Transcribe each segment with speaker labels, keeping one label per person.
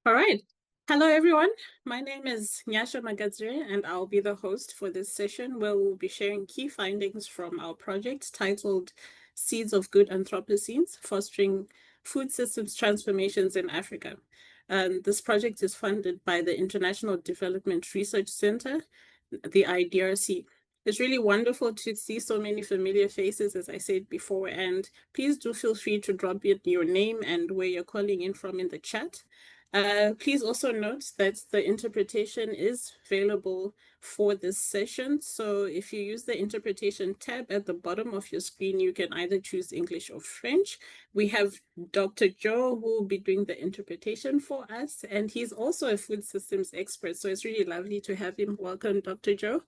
Speaker 1: All right. Hello, everyone. My name is Nyasha Magadzire, and I'll be the host for this session where we'll be sharing key findings from our project titled Seeds of Good Anthropocenes, Fostering Food Systems Transformations in Africa. This project is funded by the International Development Research Center, the IDRC. It's really wonderful to see so many familiar faces, as I said before, and please do feel free to drop in your name and where you're calling in from in the chat. Please also note that the interpretation is available for this session. So if you use the interpretation tab at the bottom of your screen, you can either choose English or French. We have Dr. Joe who will be doing the interpretation for us, and he's also a food systems expert. So it's really lovely to have him. Welcome, Dr. Joe.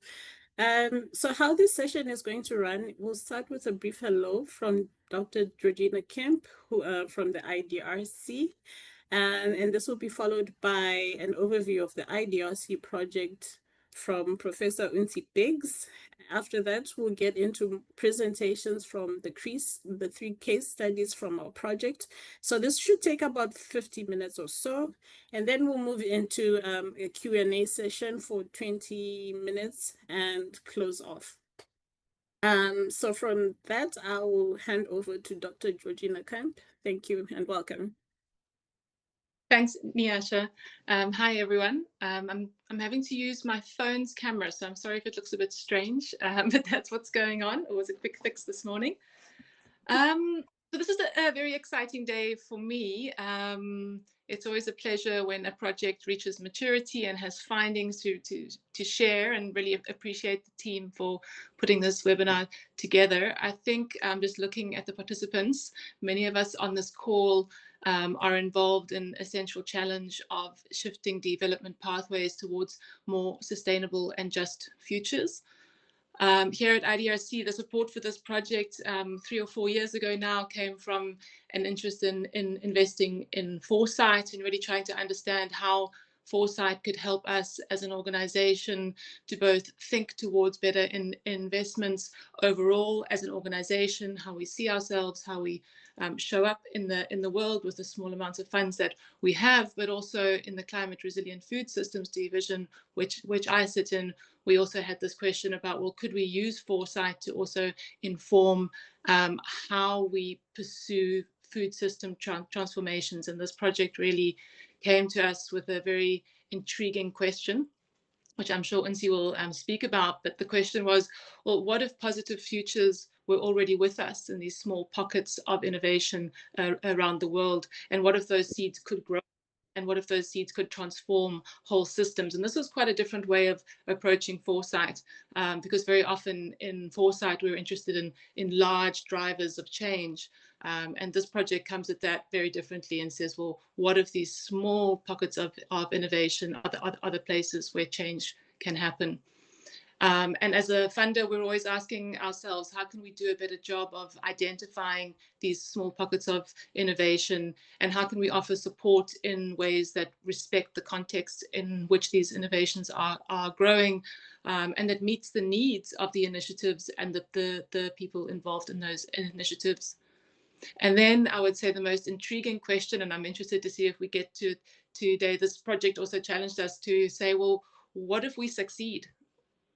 Speaker 1: So how this session is going to run, we'll start with a brief hello from Dr. Georgina Kemp, who from the IDRC. And this will be followed by an overview of the IDRC project from Professor Unsi Biggs. After that, we'll get into presentations from the three case studies from our project. So this should take about 50 minutes or so. And then we'll move into a Q&A session for 20 minutes and close off. So from that, I will hand over to Dr. Georgina Kemp. Thank you and welcome.
Speaker 2: Thanks, Nyasha. Hi, everyone. I'm having to use my phone's camera, so I'm sorry if it looks a bit strange, but that's what's going on. It was a quick fix this morning. So this is a very exciting day for me. It's always a pleasure when a project reaches maturity and has findings to share, and really appreciate the team for putting this webinar together. I think just looking at the participants, many of us on this call are involved in a central challenge of shifting development pathways towards more sustainable and just futures. Here at IDRC, the support for this project 3 or 4 years ago now came from an interest in investing in foresight and really trying to understand how foresight could help us as an organization to both think towards better investments overall as an organization, how we see ourselves, how we show up in the world with the small amounts of funds that we have, but also in the climate resilient food systems division, which I sit in. We also had this question about, well, could we use foresight to also inform how we pursue food system transformations? And this project really came to us with a very intriguing question, which I'm sure Unsi will speak about. But the question was, well, what if positive futures were already with us in these small pockets of innovation around the world? And what if those seeds could grow? And what if those seeds could transform whole systems? And this was quite a different way of approaching foresight, because very often in foresight, we're interested in large drivers of change. And this project comes at that very differently and says, well, what if these small pockets of innovation are the places where change can happen? And as a funder, we're always asking ourselves, how can we do a better job of identifying these small pockets of innovation? And how can we offer support in ways that respect the context in which these innovations are growing, and that meets the needs of the initiatives and the people involved in those initiatives? And then I would say the most intriguing question, and I'm interested to see if we get to today, this project also challenged us to say, well, what if we succeed?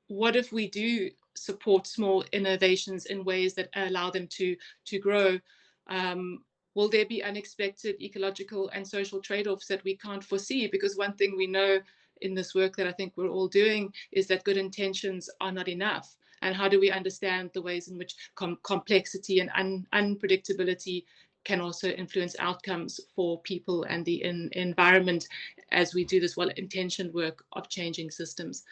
Speaker 2: What if we do support small innovations in ways that allow them to grow? Will there be unexpected ecological and social trade-offs that we can't foresee? Because one thing we know in this work that I think we're all doing is that good intentions are not enough. And how do we understand the ways in which complexity and unpredictability can also influence outcomes for people and the environment as we do this well-intentioned work of changing systems?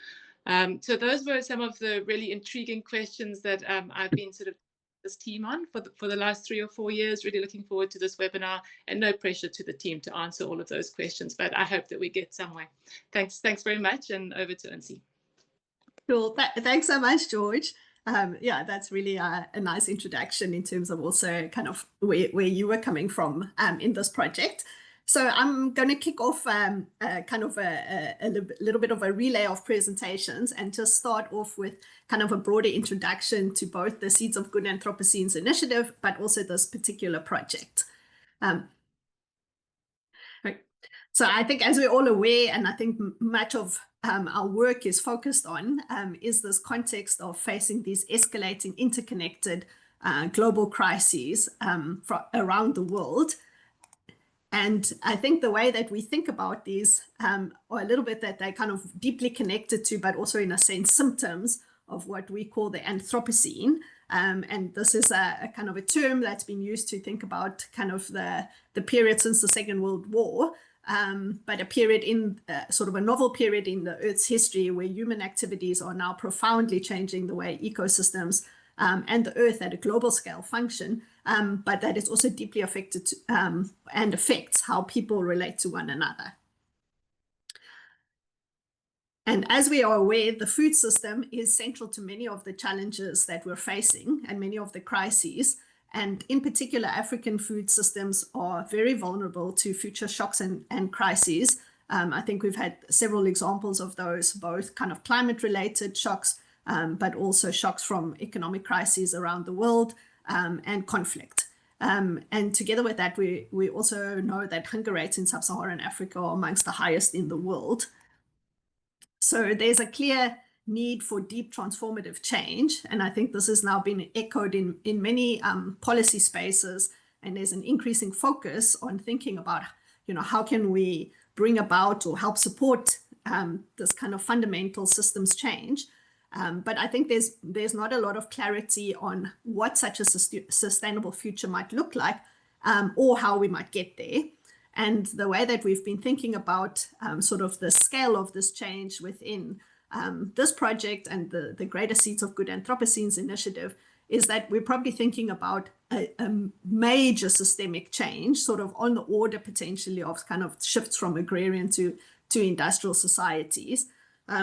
Speaker 2: So those were some of the really intriguing questions that I've been sort of this team on for the last 3 or 4 years. Really looking forward to this webinar, and no pressure to the team to answer all of those questions, but I hope that we get somewhere. Thanks very much, and over to Unsi.
Speaker 3: Cool. Thanks so much, George. Yeah, that's really a nice introduction in terms of also kind of where you were coming from in this project. So I'm going to kick off kind of a little bit of a relay of presentations and just start off with kind of a broader introduction to both the Seeds of Good Anthropocenes initiative, but also this particular project. So I think, as we're all aware, and I think much of our work is focused on, is this context of facing these escalating, interconnected global crises around the world. And I think the way that we think about these are a little bit that they're kind of deeply connected to, but also in a sense, symptoms of what we call the Anthropocene. And this is a kind of a term that's been used to think about kind of the period since the Second World War, but a period in sort of a novel period in the Earth's history where human activities are now profoundly changing the way ecosystems and the Earth at a global scale function, but that is also deeply affected and affects how people relate to one another. And as we are aware, the food system is central to many of the challenges that we're facing and many of the crises. And in particular, African food systems are very vulnerable to future shocks and crises. I think we've had several examples of those, both kind of climate-related shocks, but also shocks from economic crises around the world and conflict. And together with that, we also know that hunger rates in sub-Saharan Africa are amongst the highest in the world. So there's a clear need for deep transformative change. And I think this has now been echoed in many policy spaces. And there's an increasing focus on thinking about, how can we bring about or help support this kind of fundamental systems change. But I think there's not a lot of clarity on what such a sustainable future might look like or how we might get there. And the way that we've been thinking about sort of the scale of this change within this project and the Greater Seeds of Good Anthropocenes initiative is that we're probably thinking about a major systemic change, sort of on the order potentially of kind of shifts from agrarian to industrial societies.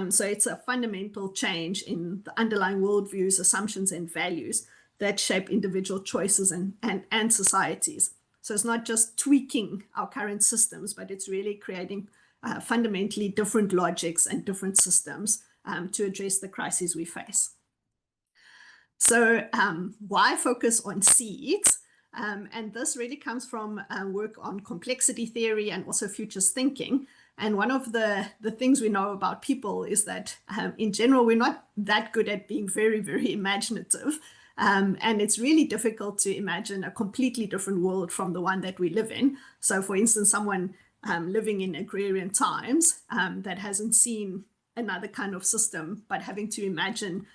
Speaker 3: So it's a fundamental change in the underlying worldviews, assumptions, and values that shape individual choices and societies. So it's not just tweaking our current systems, but it's really creating fundamentally different logics and different systems to address the crises we face. So why focus on seeds? And this really comes from work on complexity theory and also futures thinking. And one of the things we know about people is that in general, we're not that good at being very, very imaginative. And it's really difficult to imagine a completely different world from the one that we live in. So for instance, someone living in agrarian times that hasn't seen another kind of system, but having to imagine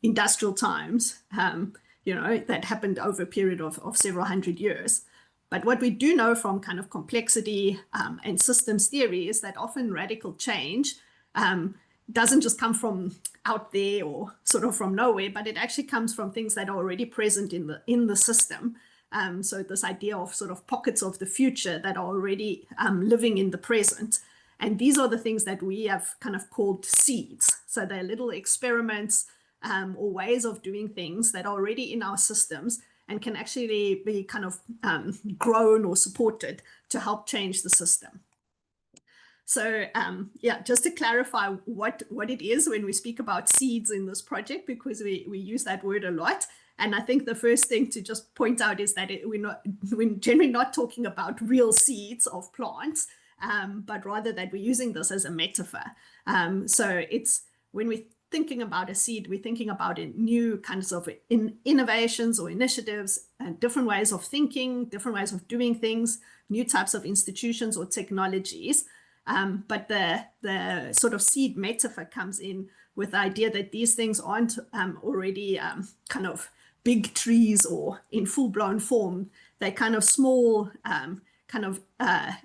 Speaker 3: industrial times, that happened over a period of several hundred years. But what we do know from kind of complexity and systems theory is that often radical change doesn't just come from out there or sort of from nowhere, but it actually comes from things that are already present in the system. So this idea of sort of pockets of the future that are already living in the present. And these are the things that we have kind of called seeds. So they're little experiments or ways of doing things that are already in our systems and can actually be kind of grown or supported to help change the system. So just to clarify what it is when we speak about seeds in this project, because we use that word a lot. And I think the first thing to just point out is that we're generally not talking about real seeds of plants, but rather that we're using this as a metaphor. So it's when we're thinking about a seed, we're thinking about new kinds of innovations or initiatives, different ways of thinking, different ways of doing things, new types of institutions or technologies. But the sort of seed metaphor comes in with the idea that these things aren't already kind of big trees or in full-blown form. They're kind of small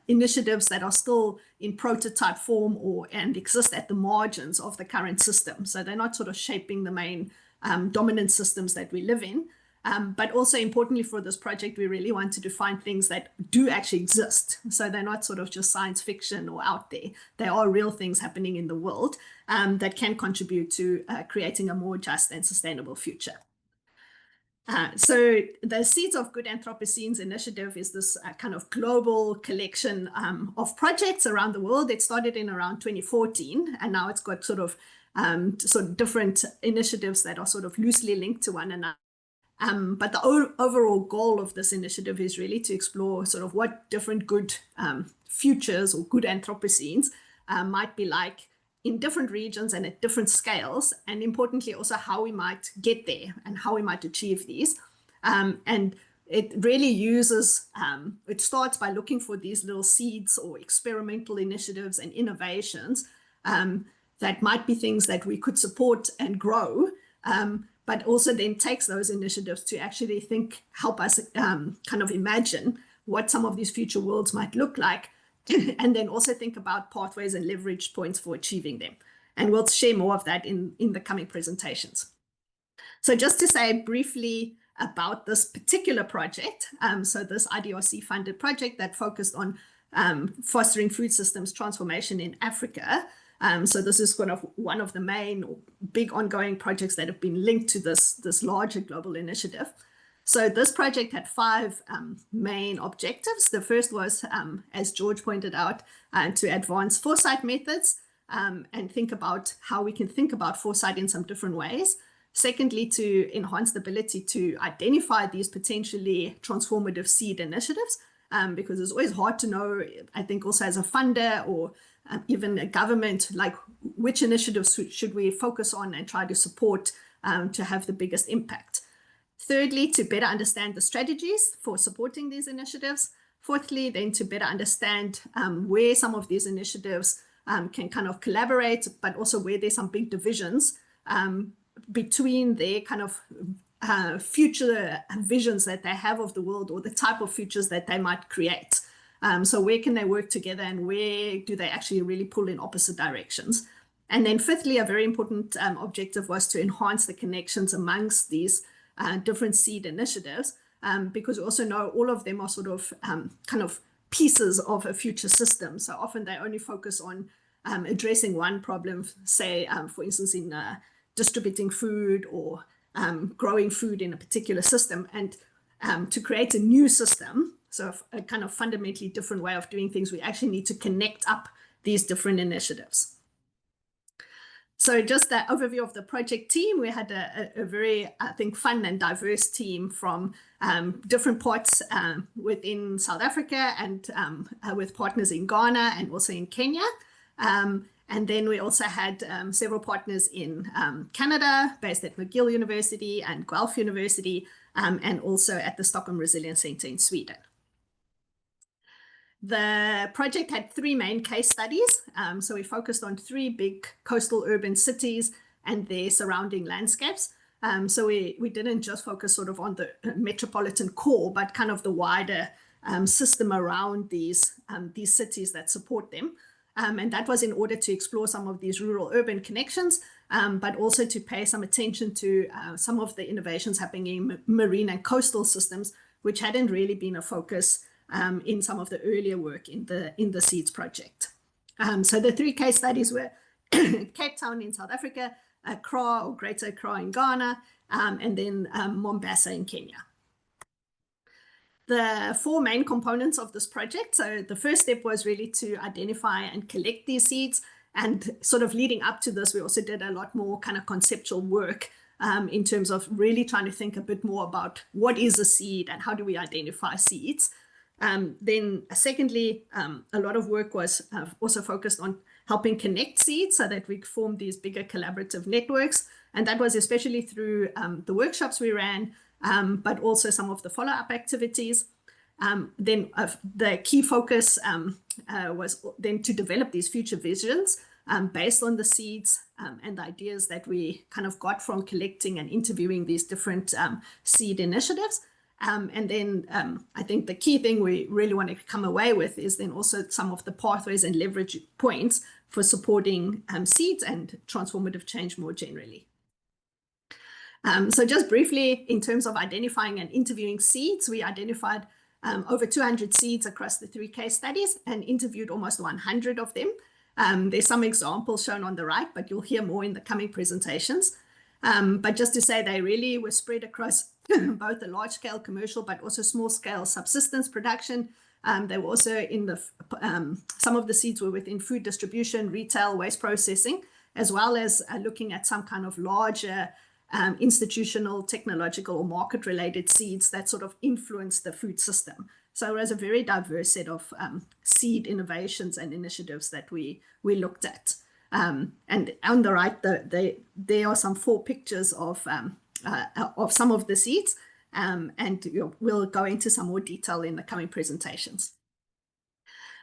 Speaker 3: initiatives that are still in prototype form and exist at the margins of the current system. So they're not sort of shaping the main dominant systems that we live in. But also importantly for this project, we really wanted to find things that do actually exist. So they're not sort of just science fiction or out there. They are real things happening in the world that can contribute to creating a more just and sustainable future. So the Seeds of Good Anthropocenes initiative is this kind of global collection of projects around the world. It started in around 2014, and now it's got sort of different initiatives that are sort of loosely linked to one another. But the overall goal of this initiative is really to explore sort of what different good futures or good Anthropocenes might be like in different regions and at different scales, and importantly also how we might get there and how we might achieve these. And it really uses, it starts by looking for these little seeds or experimental initiatives and innovations that might be things that we could support and grow, but also then takes those initiatives to actually help us kind of imagine what some of these future worlds might look like, and then also think about pathways and leverage points for achieving them. And we'll share more of that in the coming presentations. So just to say briefly about this particular project, so this IDRC funded project that focused on fostering food systems transformation in Africa. So this is kind of one of the main or big ongoing projects that have been linked to this larger global initiative. So this project had 5 main objectives. The first was, as George pointed out, to advance foresight methods and think about how we can think about foresight in some different ways. Secondly, to enhance the ability to identify these potentially transformative seed initiatives, because it's always hard to know, I think also as a funder or even a government, like which initiatives should we focus on and try to support to have the biggest impact. Thirdly, to better understand the strategies for supporting these initiatives. Fourthly, then to better understand where some of these initiatives can kind of collaborate, but also where there's some big divisions between their kind of future visions that they have of the world or the type of futures that they might create. So where can they work together and where do they actually really pull in opposite directions? And then fifthly, a very important objective was to enhance the connections amongst these different seed initiatives, because we also know all of them are sort of kind of pieces of a future system. So often they only focus on addressing one problem, say, for instance, in distributing food or growing food in a particular system, and to create a new system, so a kind of fundamentally different way of doing things, we actually need to connect up these different initiatives. So just that overview of the project team, we had a very, I think, fun and diverse team from different parts within South Africa and with partners in Ghana and also in Kenya. And then we also had several partners in Canada, based at McGill University and Guelph University, and also at the Stockholm Resilience Center in Sweden. The project had 3 main case studies. So we focused on 3 big coastal urban cities and their surrounding landscapes. So we didn't just focus sort of on the metropolitan core, but kind of the wider system around these cities that support them. And that was in order to explore some of these rural-urban connections, but also to pay some attention to some of the innovations happening in marine and coastal systems, which hadn't really been a focus in some of the earlier work in the SEEDS project. So the 3 case studies were Cape Town in South Africa, Accra or Greater Accra in Ghana, and then Mombasa in Kenya. The 4 main components of this project. So the first step was really to identify and collect these seeds, and sort of leading up to this, we also did a lot more kind of conceptual work in terms of really trying to think a bit more about what is a seed and how do we identify seeds. Then secondly, a lot of work was also focused on helping connect seeds so that we form these bigger collaborative networks. And that was especially through the workshops we ran, but also some of the follow-up activities. Then the key focus was then to develop these future visions based on the seeds and the ideas that we kind of got from collecting and interviewing these different seed initiatives. And then I think the key thing we really want to come away with is then also some of the pathways and leverage points for supporting seeds and transformative change more generally. So just briefly, in terms of identifying and interviewing seeds, we identified over 200 seeds across the 3 case studies and interviewed almost 100 of them. There's some examples shown on the right, but you'll hear more in the coming presentations. But just to say, they really were spread across both the large-scale commercial, but also small-scale subsistence production. They were also in the, some of the seeds were within food distribution, retail, waste processing, as well as looking at some kind of larger institutional, technological, or market-related seeds that sort of influence the food system. So it was a very diverse set of seed innovations and initiatives that we looked at. And on the right, there are some 4 pictures of some of the seeds, and we'll go into some more detail in the coming presentations.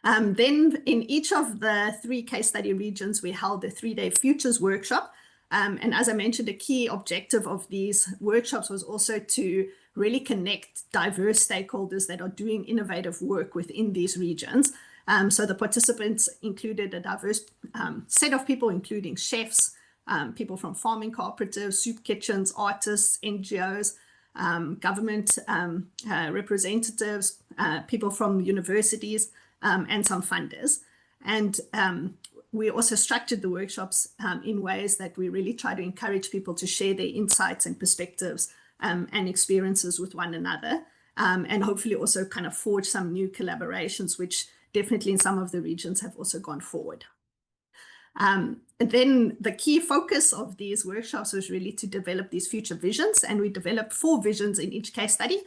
Speaker 3: Then in each of the 3 case study regions, we held a 3-day futures workshop. And as I mentioned, a key objective of these workshops was also to really connect diverse stakeholders that are doing innovative work within these regions. So the participants included a diverse set of people, including chefs, people from farming cooperatives, soup kitchens, artists, NGOs, government representatives, people from universities, and some funders. And we also structured the workshops in ways that we really try to encourage people to share their insights and perspectives and experiences with one another, and hopefully also kind of forge some new collaborations, which definitely in some of the regions have also gone forward. And then the key focus of these workshops was really to develop these future visions, and we developed 4 visions in each case study,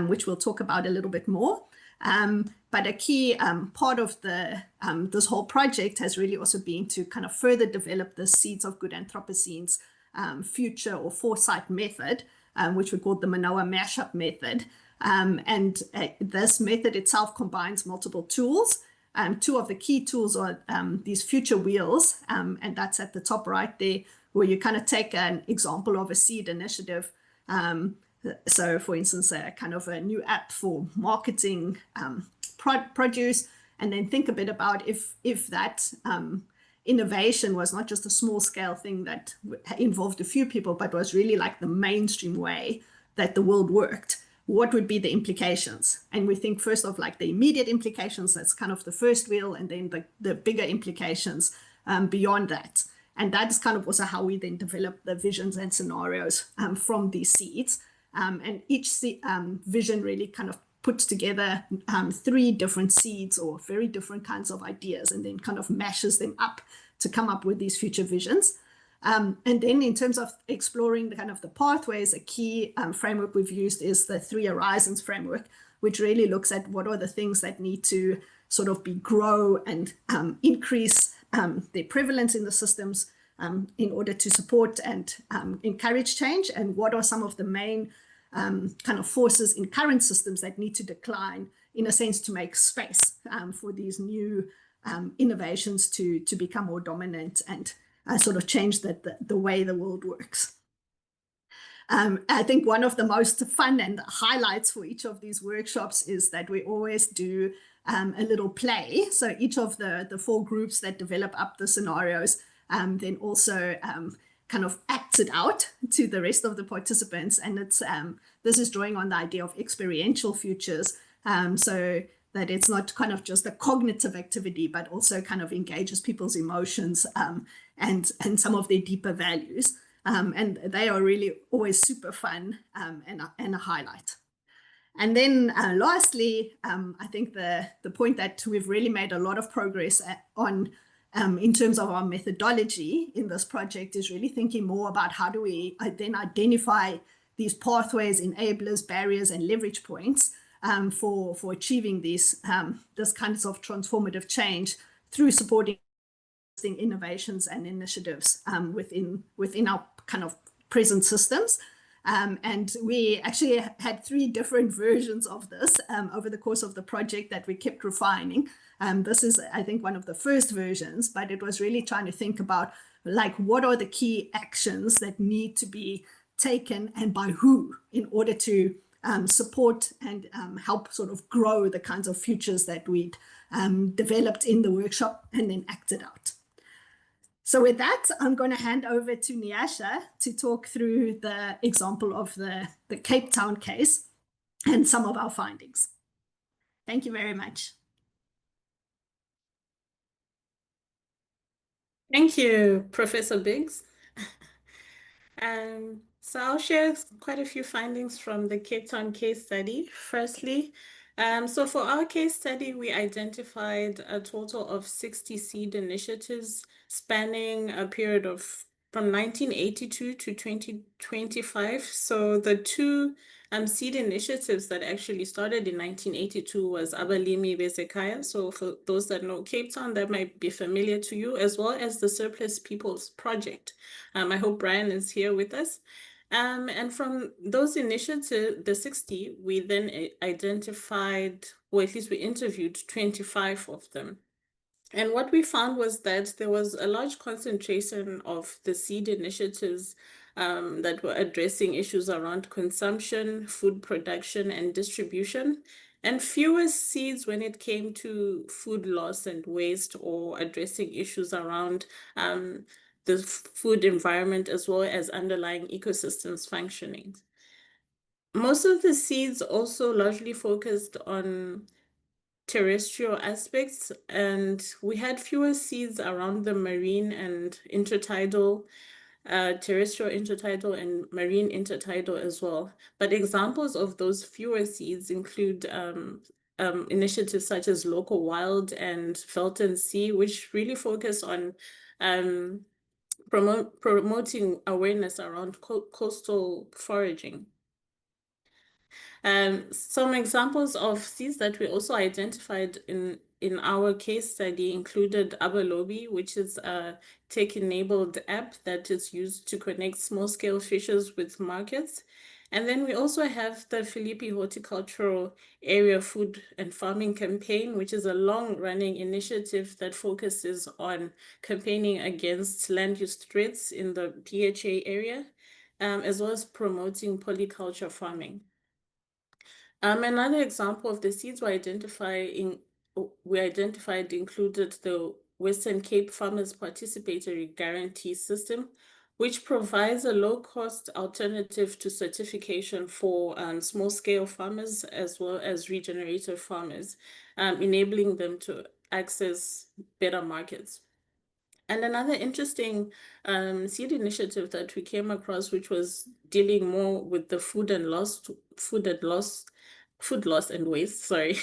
Speaker 3: which we'll talk about a little bit more. But a key part of this whole project has really also been to kind of further develop the Seeds of Good Anthropocenes future or foresight method, which we call the Manoa mashup method. And this method itself combines multiple tools. 2 of the key tools are these future wheels, and that's at the top right there, where you kind of take an example of a seed initiative. So for instance, a kind of a new app for marketing produce, and then think a bit about if that innovation was not just a small scale thing that involved a few people, but was really like the mainstream way that the world worked, what would be the implications? And we think first of like the immediate implications, that's kind of the first wheel, and then the bigger implications beyond that. And that is kind of also how we then develop the visions and scenarios from these seeds. And each vision really kind of puts together 3 different seeds or very different kinds of ideas, and then kind of mashes them up to come up with these future visions. And then in terms of exploring the kind of the pathways, a key framework we've used is the 3 Horizons framework, which really looks at what are the things that need to sort of grow and increase their prevalence in the systems in order to support and encourage change, and what are some of the main kind of forces in current systems that need to decline, in a sense, to make space for these new innovations to become more dominant and sort of change the way the world works. I think one of the most fun and highlights for each of these workshops is that we always do a little play. So each of the 4 groups that develop up the scenarios then also kind of acts it out to the rest of the participants. And it's this is drawing on the idea of experiential futures, so that it's not kind of just a cognitive activity, but also kind of engages people's emotions and some of their deeper values. And they are really always super fun and a highlight. And then lastly, I think the point that we've really made a lot of progress on in terms of our methodology in this project is really thinking more about how do we then identify these pathways, enablers, barriers, and leverage points for achieving this kinds of transformative change through supporting innovations and initiatives within our kind of present systems. And we actually had 3 different versions of this over the course of the project that we kept refining. This is, I think, one of the first versions, but it was really trying to think about like what are the key actions that need to be taken and by who in order to support and help sort of grow the kinds of futures that we'd developed in the workshop and then acted out. So with that, I'm going to hand over to Nyasha to talk through the example of the Cape Town case and some of our findings. Thank you very much.
Speaker 1: Thank you, Professor Biggs. So I'll share quite a few findings from the Cape Town case study. Firstly, so for our case study, we identified a total of 60 seed initiatives spanning a period of from 1982 to 2025. So the two seed initiatives that actually started in 1982 was Abalimi Bezekhaya. So for those that know Cape Town, that might be familiar to you, as well as the Surplus Peoples Project. I hope Brian is here with us. And from those initiatives, the 60, we then identified, or at least we interviewed 25 of them. And what we found was that there was a large concentration of the seed initiatives that were addressing issues around consumption, food production, and distribution, and fewer seeds when it came to food loss and waste, or addressing issues around the food environment as well as underlying ecosystems functioning. Most of the seeds also largely focused on terrestrial aspects, and we had fewer seeds around the marine and intertidal, terrestrial intertidal and marine intertidal as well. But examples of those fewer seeds include initiatives such as Local Wild and Felton Sea, which really focus on promoting awareness around coastal foraging. Some examples of seeds that we also identified in our case study included Abalobi, which is a tech-enabled app that is used to connect small-scale fishers with markets. And then we also have the Philippi Horticultural Area Food and Farming Campaign, which is a long-running initiative that focuses on campaigning against land use threats in the PHA area, as well as promoting polyculture farming. Another example of the seeds we identified included the Western Cape Farmers Participatory Guarantee System, which provides a low-cost alternative to certification for small-scale farmers as well as regenerative farmers, enabling them to access better markets. And another interesting seed initiative that we came across, which was dealing more with the food loss and waste, sorry,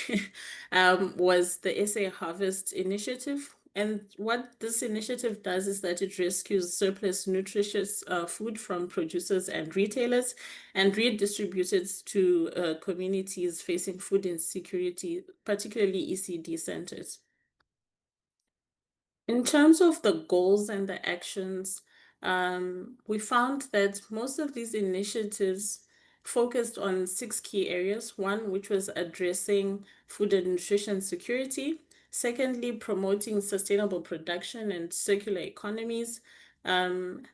Speaker 1: was the SA Harvest Initiative. And what this initiative does is that it rescues surplus nutritious food from producers and retailers and redistributes it to communities facing food insecurity, particularly ECD centers. In terms of the goals and the actions, we found that most of these initiatives focused on 6 key areas. One, which was addressing food and nutrition security. Secondly, promoting sustainable production and circular economies, and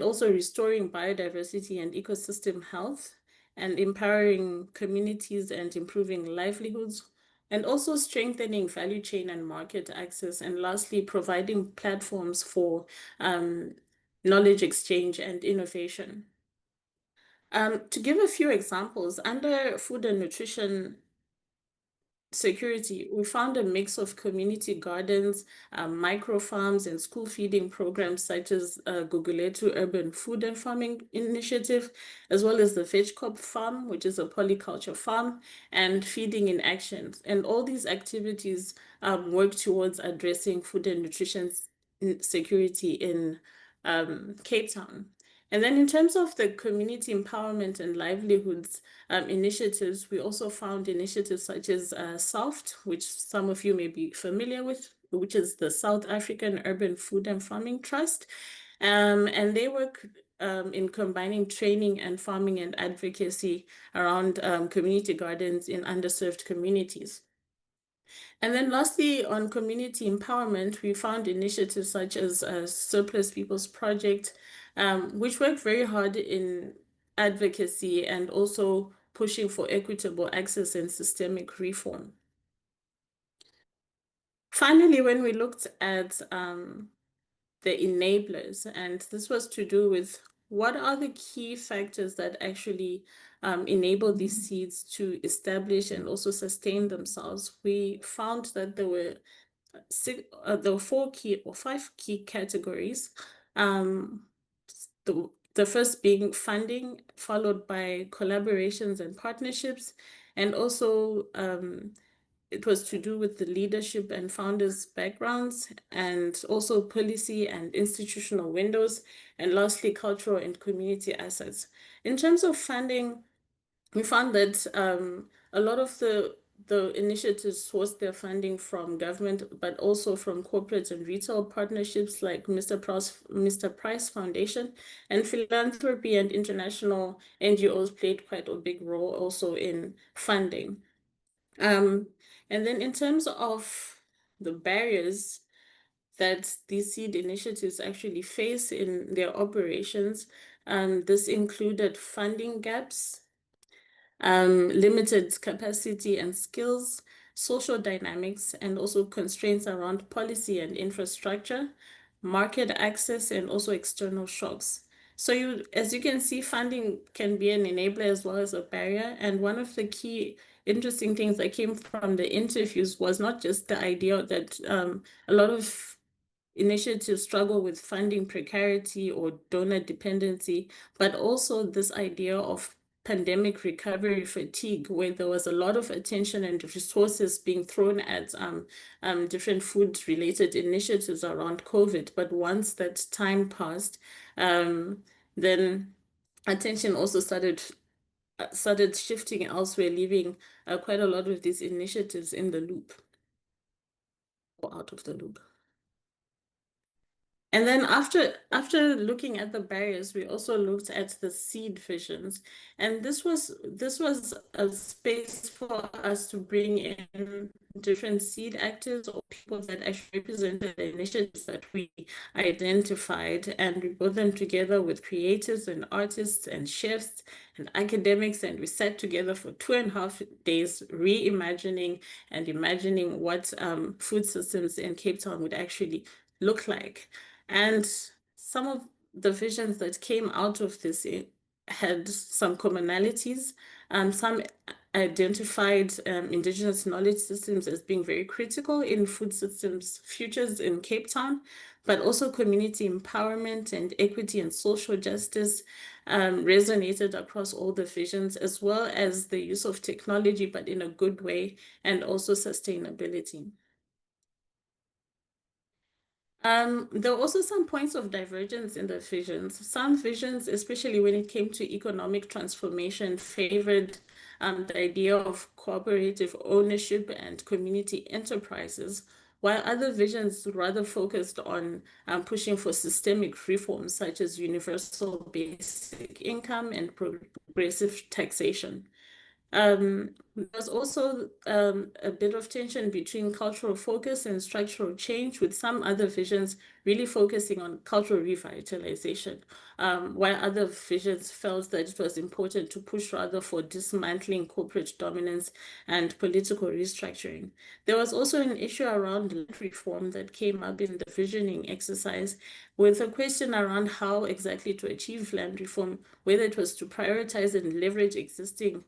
Speaker 1: also restoring biodiversity and ecosystem health, and empowering communities and improving livelihoods, and also strengthening value chain and market access, and lastly, providing platforms for knowledge exchange and innovation. To give a few examples, under food and nutrition security, we found a mix of community gardens, micro farms, and school feeding programs such as Gugulethu Urban Food and Farming Initiative, as well as the VegCop Farm, which is a polyculture farm, and Feeding in Action. And all these activities work towards addressing food and nutrition security in Cape Town. And then in terms of the community empowerment and livelihoods initiatives, we also found initiatives such as SALFT, which some of you may be familiar with, which is the South African Urban Food and Farming Trust. And they work in combining training and farming and advocacy around community gardens in underserved communities. And then lastly, on community empowerment, we found initiatives such as Surplus Peoples Project, which work very hard in advocacy and also pushing for equitable access and systemic reform. Finally, when we looked at the enablers, and this was to do with what are the key factors that actually enable these seeds to establish and also sustain themselves, we found that there were 5 key categories. The first being funding, followed by collaborations and partnerships, and also it was to do with the leadership and founders' backgrounds, and also policy and institutional windows, and lastly, cultural and community assets. In terms of funding, we found that a lot of the initiatives sourced their funding from government, but also from corporate and retail partnerships like Mr. Price Foundation, and philanthropy and international NGOs played quite a big role also in funding. And then in terms of the barriers that these seed initiatives actually face in their operations, this included funding gaps, limited capacity and skills, social dynamics, and also constraints around policy and infrastructure, market access, and also external shocks. So as you can see, funding can be an enabler as well as a barrier. And one of the key interesting things that came from the interviews was not just the idea that a lot of initiatives struggle with funding precarity or donor dependency, but also this idea of pandemic recovery fatigue, where there was a lot of attention and resources being thrown at different food-related initiatives around COVID. But once that time passed, then attention also started shifting elsewhere, leaving quite a lot of these initiatives in the loop or out of the loop. And then after looking at the barriers, we also looked at the seed visions. And this was a space for us to bring in different seed actors or people that actually represented the initiatives that we identified, and we brought them together with creators and artists and chefs and academics, and we sat together for 2.5 days reimagining and imagining what food systems in Cape Town would actually look like. And some of the visions that came out of this had some commonalities. Some identified indigenous knowledge systems as being very critical in food systems futures in Cape Town, but also community empowerment and equity and social justice resonated across all the visions, as well as the use of technology, but in a good way, and also sustainability. There were also some points of divergence in the visions. Some visions, especially when it came to economic transformation, favored the idea of cooperative ownership and community enterprises, while other visions rather focused on pushing for systemic reforms such as universal basic income and progressive taxation. There's also a bit of tension between cultural focus and structural change, with some other visions really focusing on cultural revitalization, while other visions felt that it was important to push rather for dismantling corporate dominance and political restructuring. There was also an issue around land reform that came up in the visioning exercise, with a question around how exactly to achieve land reform, whether it was to prioritize and leverage existing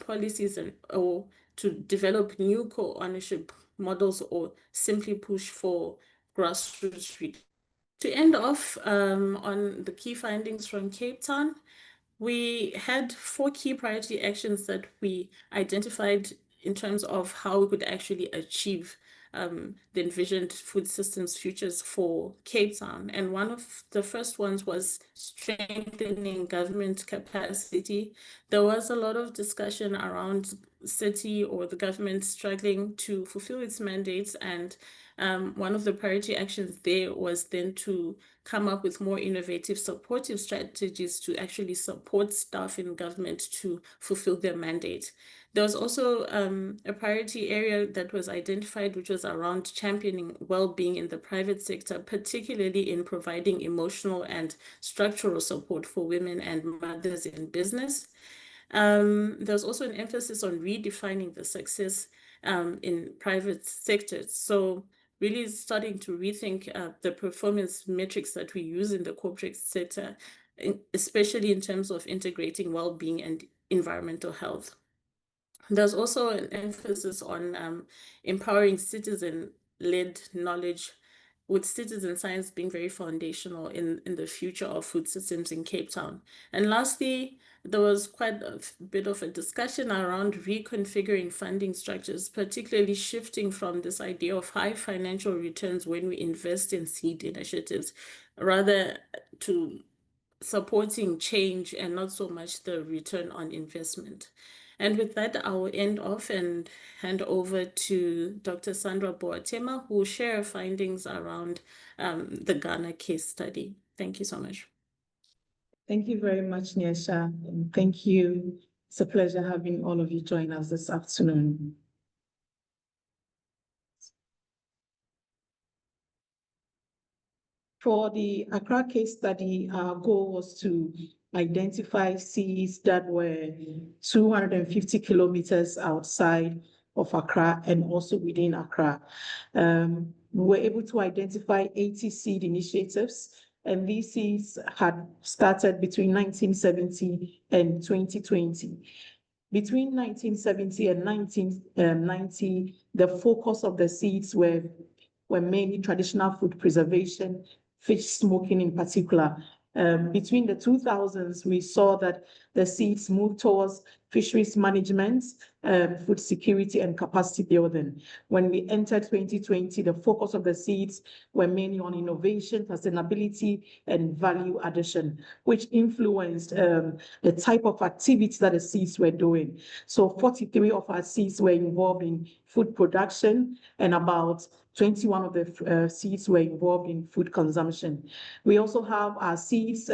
Speaker 1: policies or to develop new co-ownership models, or simply push for grassroots reform. To end off on the key findings from Cape Town, we had 4 key priority actions that we identified in terms of how we could actually achieve the envisioned food systems futures for Cape Town. And one of the first ones was strengthening government capacity. There was a lot of discussion around city or the government struggling to fulfill its mandates, and one of the priority actions there was then to come up with more innovative supportive strategies to actually support staff in government to fulfill their mandate. There was also a priority area that was identified, which was around championing well-being in the private sector, particularly in providing emotional and structural support for women and mothers in business. There's also an emphasis on redefining the success in private sectors. So really starting to rethink the performance metrics that we use in the corporate sector, especially in terms of integrating well-being and environmental health. There's also an emphasis on empowering citizen-led knowledge with citizen science being very foundational in the future of food systems in Cape Town. And lastly, there was quite a bit of a discussion around reconfiguring funding structures, particularly shifting from this idea of high financial returns when we invest in seed initiatives, rather to supporting change and not so much the return on investment. And with that, I will end off and hand over to Dr. Sandra Boatema, who will share her findings around the Ghana case study. Thank you so much.
Speaker 4: Thank you very much, Nyasha. And thank you. It's a pleasure having all of you join us this afternoon. For the Accra case study, our goal was to identify seeds that were 250 kilometers outside of Accra and also within Accra. We were able to identify 80 seed initiatives, and these seeds had started between 1970 and 2020. Between 1970 and 1990, the focus of the seeds were mainly traditional food preservation, fish smoking in particular. Between the 2000s, we saw that the seeds moved towards fisheries management, food security, and capacity building. When we entered 2020, the focus of the seeds were mainly on innovation, sustainability, and value addition, which influenced the type of activities that the seeds were doing. So 43 of our seeds were involved in food production, and about 21 of the seeds were involved in food consumption. We also have our seeds,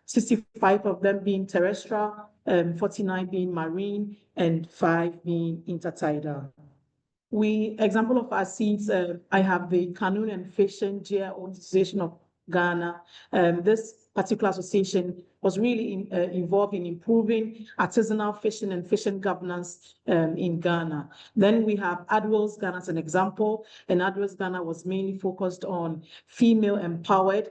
Speaker 4: 65 of them being terrestrial, 49 being marine, and 5 being intertidal. Example of our seeds, I have the Canoe and Fishing GIO Association of Ghana. This particular association was really involved in improving artisanal fishing and fishing governance in Ghana. Then we have AdWords Ghana as an example, and AdWords Ghana was mainly focused on female-empowered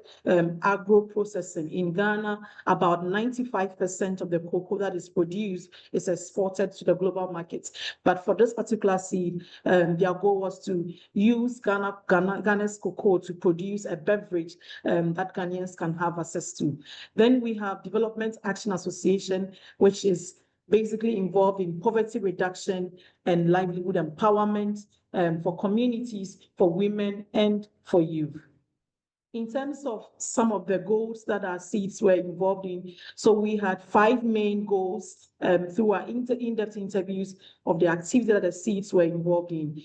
Speaker 4: agro-processing. In Ghana, about 95% of the cocoa that is produced is exported to the global markets. But for this particular seed, their goal was to use Ghana's cocoa to produce a beverage that Ghanaians can have access to. Then we have Development Action Association, which is basically involved in poverty reduction and livelihood empowerment for communities, for women, and for youth. In terms of some of the goals that our seeds were involved in, so we had 5 main goals through our in-depth interviews of the activities that the seeds were involved in.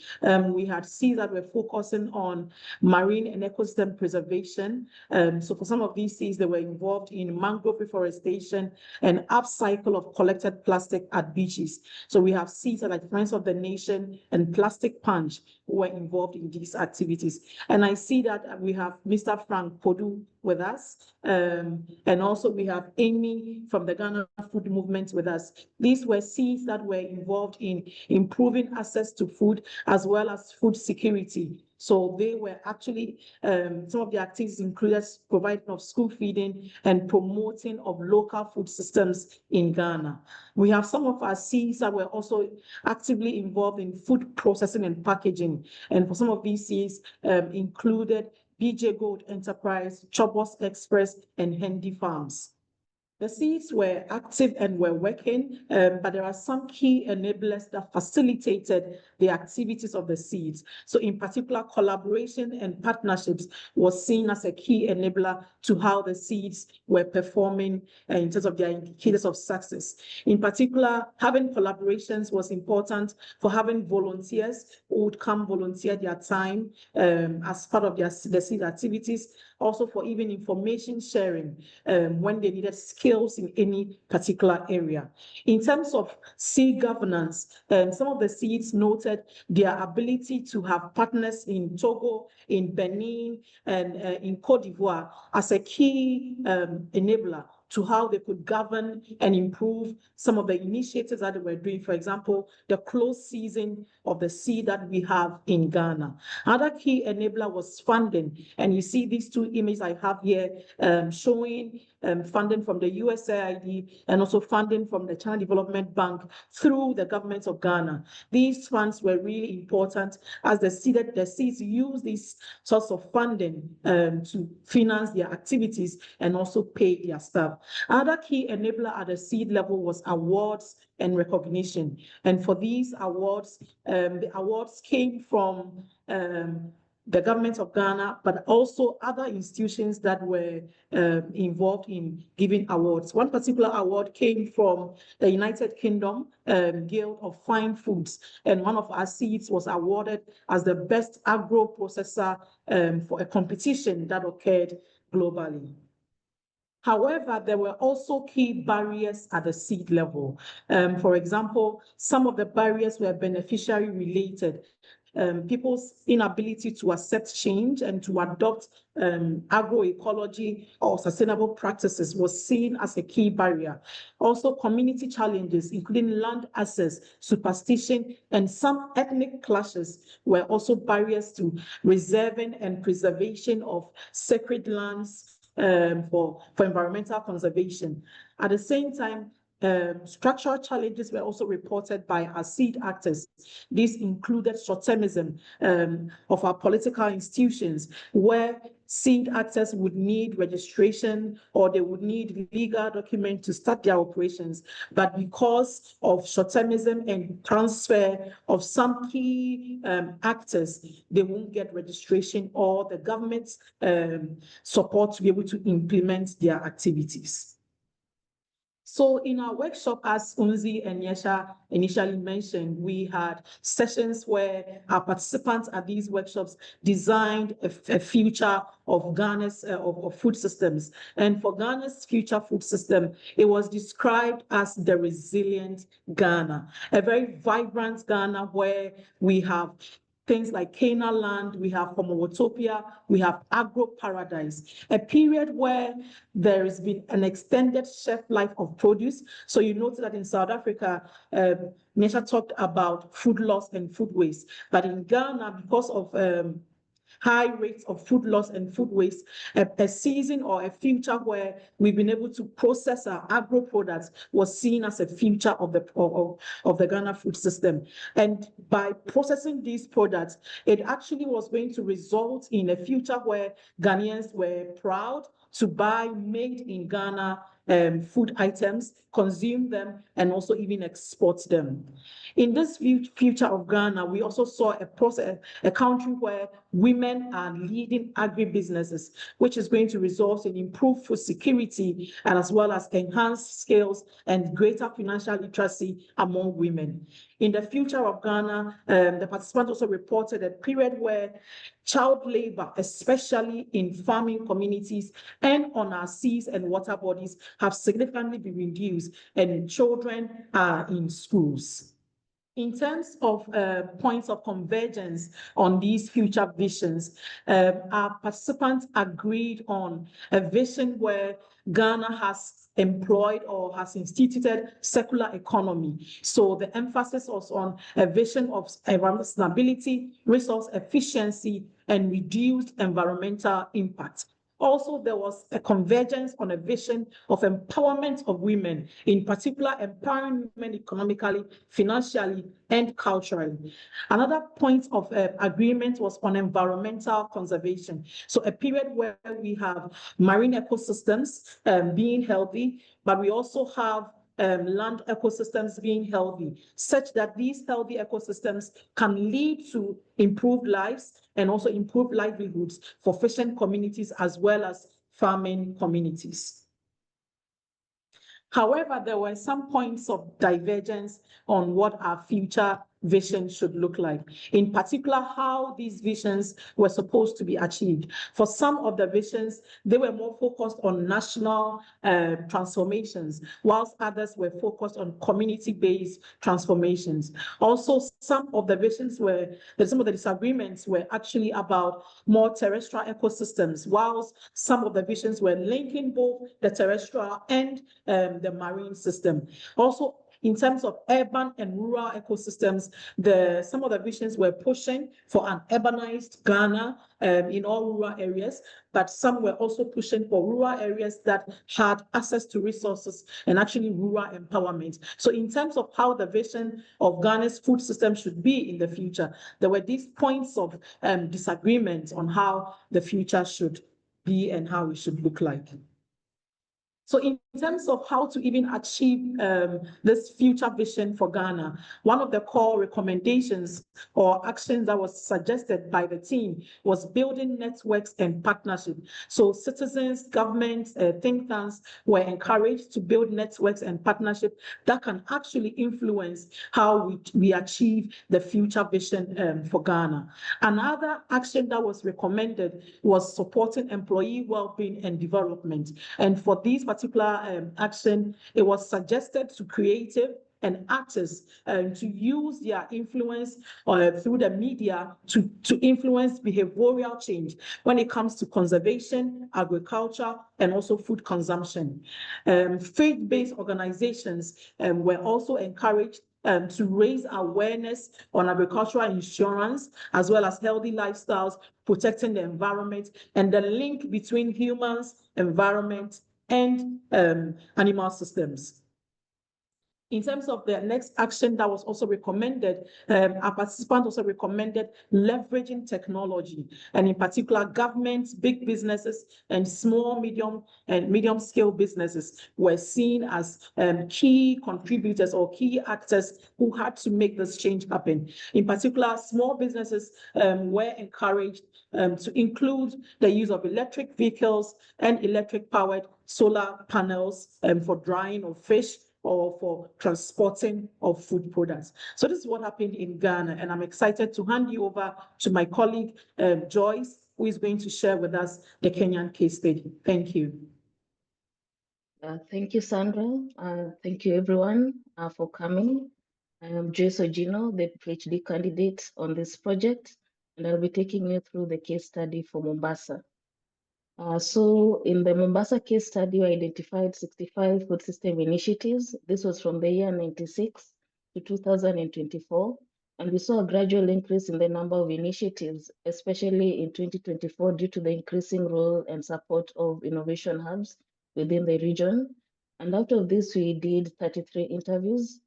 Speaker 4: We had seeds that were focusing on marine and ecosystem preservation. So for some of these seeds, they were involved in mangrove reforestation and upcycle of collected plastic at beaches. So we have seeds like Friends of the Nation and Plastic Punch who were involved in these activities. And I see that we have Mr. Frank Podu with us, and also we have Amy from the Ghana Food Movement with us. These were seeds that were involved in improving access to food as well as food security. So they were actually, some of the activities included providing of school feeding and promoting of local food systems in Ghana. We have some of our seeds that were also actively involved in food processing and packaging. And for some of these seeds included BJ Gold Enterprise, Chobos Express, and Handy Farms. The seeds were active and were working, but there are some key enablers that facilitated the activities of the seeds. So in particular, collaboration and partnerships was seen as a key enabler to how the seeds were performing in terms of their indicators of success. In particular, having collaborations was important for having volunteers who would come volunteer their time as part of the seed activities, also for even information sharing when they needed skills in any particular area. In terms of seed governance, some of the seeds noted their ability to have partners in Togo, in Benin, and in Cote d'Ivoire as a key enabler to how they could govern and improve some of the initiatives that they were doing. For example, the closed season of the seed that we have in Ghana. Another key enabler was funding. And you see these 2 images I have here showing funding from the USAID and also funding from the China Development Bank through the government of Ghana. These funds were really important as the seeds use these sorts of funding to finance their activities and also pay their staff. Another key enabler at the seed level was awards and recognition. And for these awards, the awards came from the government of Ghana, but also other institutions that were involved in giving awards. One particular award came from the United Kingdom Guild of Fine Foods, and one of our seeds was awarded as the best agro processor for a competition that occurred globally. However, there were also key barriers at the seed level. For example, some of the barriers were beneficiary related. People's inability to accept change and to adopt agroecology or sustainable practices was seen as a key barrier. Also, community challenges, including land access, superstition, and some ethnic clashes were also barriers to reserving and preservation of sacred lands for environmental conservation. At the same time, structural challenges were also reported by our seed actors. These included short-termism of our political institutions, where seed actors would need registration or they would need legal documents to start their operations. But because of short-termism and transfer of some key actors, they won't get registration or the government's support to be able to implement their activities. So in our workshop, as Unzi and Nyesha initially mentioned, we had sessions where our participants at these workshops designed a future of Ghana's of food systems. And for Ghana's future food system, it was described as the resilient Ghana, a very vibrant Ghana where we have things like Cana land, we have Homowotopia, we have agro paradise, a period where there has been an extended shelf life of produce. So you notice that in South Africa, Nyesha talked about food loss and food waste, but in Ghana, because of high rates of food loss and food waste, a season or a future where we've been able to process our agro products was seen as a future of the Ghana food system. And by processing these products, it actually was going to result in a future where Ghanaians were proud to buy made in Ghana food items, consume them, and also even export them. In this future of Ghana, we also saw a country where women are leading agribusinesses, which is going to result in improved food security and as well as enhanced skills and greater financial literacy among women. In the future of Ghana, the participants also reported a period where child labor, especially in farming communities and on our seas and water bodies, have significantly been reduced, and children are in schools. In terms of points of convergence on these future visions, our participants agreed on a vision where Ghana has employed or has instituted circular economy. So the emphasis was on a vision of environmental stability, resource efficiency, and reduced environmental impact. Also, there was a convergence on a vision of empowerment of women, in particular empowering women economically, financially, and culturally. Another point of agreement was on environmental conservation. So a period where we have marine ecosystems being healthy, but we also have land ecosystems being healthy, such that these healthy ecosystems can lead to improved lives and also improved livelihoods for fishing communities as well as farming communities. However, there were some points of divergence on what our future vision should look like. In particular, how these visions were supposed to be achieved. For some of the visions, they were more focused on national transformations, whilst others were focused on community-based transformations. Also, some of the visions some of the disagreements were actually about more terrestrial ecosystems, whilst some of the visions were linking both the terrestrial and the marine system. Also, in terms of urban and rural ecosystems, some of the visions were pushing for an urbanized Ghana in all rural areas, but some were also pushing for rural areas that had access to resources and actually rural empowerment. So in terms of how the vision of Ghana's food system should be in the future, there were these points of disagreement on how the future should be and how it should look like. So in terms of how to even achieve this future vision for Ghana, one of the core recommendations or actions that was suggested by the team was building networks and partnership. So citizens, governments, think tanks were encouraged to build networks and partnership that can actually influence how we achieve the future vision for Ghana. Another action that was recommended was supporting employee well-being and development. And for these particular action, it was suggested to creative and artists to use their influence through the media to influence behavioral change when it comes to conservation, agriculture, and also food consumption. Faith-based organizations were also encouraged to raise awareness on agricultural insurance, as well as healthy lifestyles, protecting the environment, and the link between humans, environment, and animal systems. In terms of the next action that was also recommended, our participants also recommended leveraging technology, and in particular, governments, big businesses, and small, medium scale businesses were seen as key contributors or key actors who had to make this change happen. In particular, small businesses were encouraged to include the use of electric vehicles and electric powered solar panels for drying of fish or for transporting of food products. So this is what happened in Ghana, and I'm excited to hand you over to my colleague, Joyce, who is going to share with us the Kenyan case study. Thank you.
Speaker 5: Thank you, Sandra. Thank you, everyone, for coming. I am Joyce Ogino, the PhD candidate on this project, and I'll be taking you through the case study for Mombasa. So in the Mombasa case study, we identified 65 food system initiatives. This was from the year 96 to 2024. And we saw a gradual increase in the number of initiatives, especially in 2024, due to the increasing role and support of innovation hubs within the region. And out of this, we did 33 interviews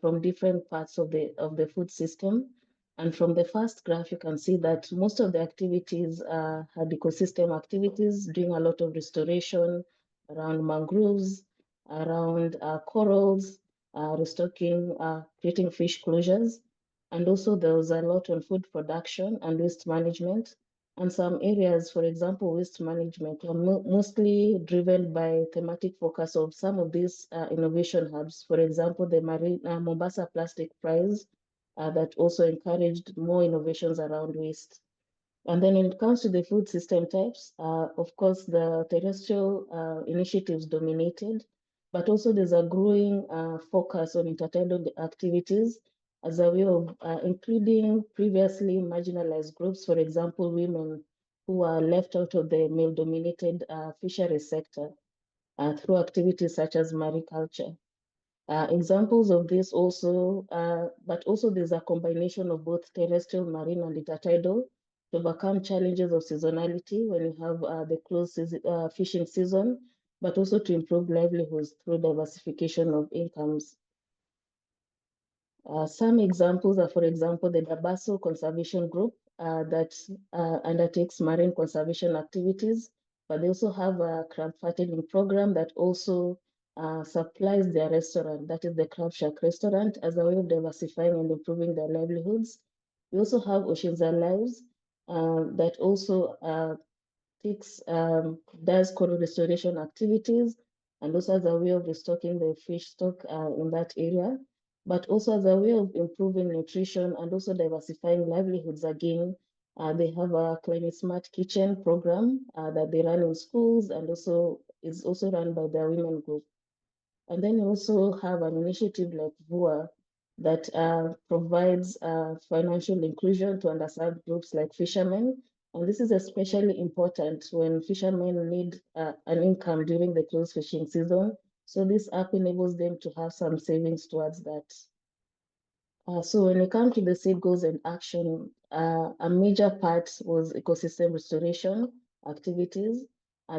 Speaker 5: from different parts of the food system. And from the first graph, you can see that most of the activities had ecosystem activities, doing a lot of restoration around mangroves, around corals, restocking, creating fish closures. And also there was a lot on food production and waste management. And some areas, for example, waste management, were mostly driven by thematic focus of some of these innovation hubs. For example, the Mombasa Plastic Prize, that also encouraged more innovations around waste. And then when it comes to the food system types, of course, the terrestrial initiatives dominated, but also there's a growing focus on intertidal activities as a way of including previously marginalized groups, for example, women who are left out of the male-dominated fisheries sector through activities such as mariculture. Examples of this also, but also there's a combination of both terrestrial, marine, and intertidal to overcome challenges of seasonality when you have the close fishing season, but also to improve livelihoods through diversification of incomes. Some examples are, for example, the Dabaso Conservation Group that undertakes marine conservation activities, but they also have a crab fattening program that also supplies their restaurant, that is the Crab Shack restaurant, as a way of diversifying and improving their livelihoods. We also have Oceans Lives that also does coral restoration activities, and also as a way of restocking the fish stock in that area, but also as a way of improving nutrition and also diversifying livelihoods again. They have a Climate Smart Kitchen program that they run in schools, and also is also run by their women group. And then you also have an initiative like VUA that provides financial inclusion to underserved groups like fishermen. And this is especially important when fishermen need an income during the close fishing season, So this app enables them to have some savings towards that. So when it comes to the seed goals and action, a major part was ecosystem restoration activities.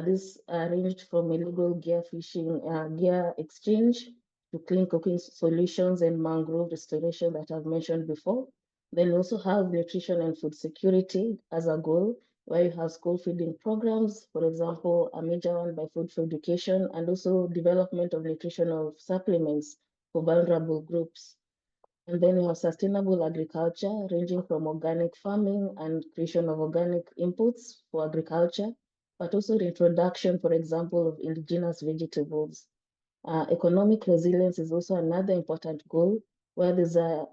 Speaker 5: This ranged from illegal gear fishing, gear exchange to clean cooking solutions and mangrove restoration that I've mentioned before. Then we also have nutrition and food security as a goal, where you have school feeding programs, for example, a major one by Food for Education, and also development of nutritional supplements for vulnerable groups. And then we have sustainable agriculture, ranging from organic farming and creation of organic inputs for agriculture, but also the introduction, for example, of indigenous vegetables. Economic resilience is also another important goal, where there's a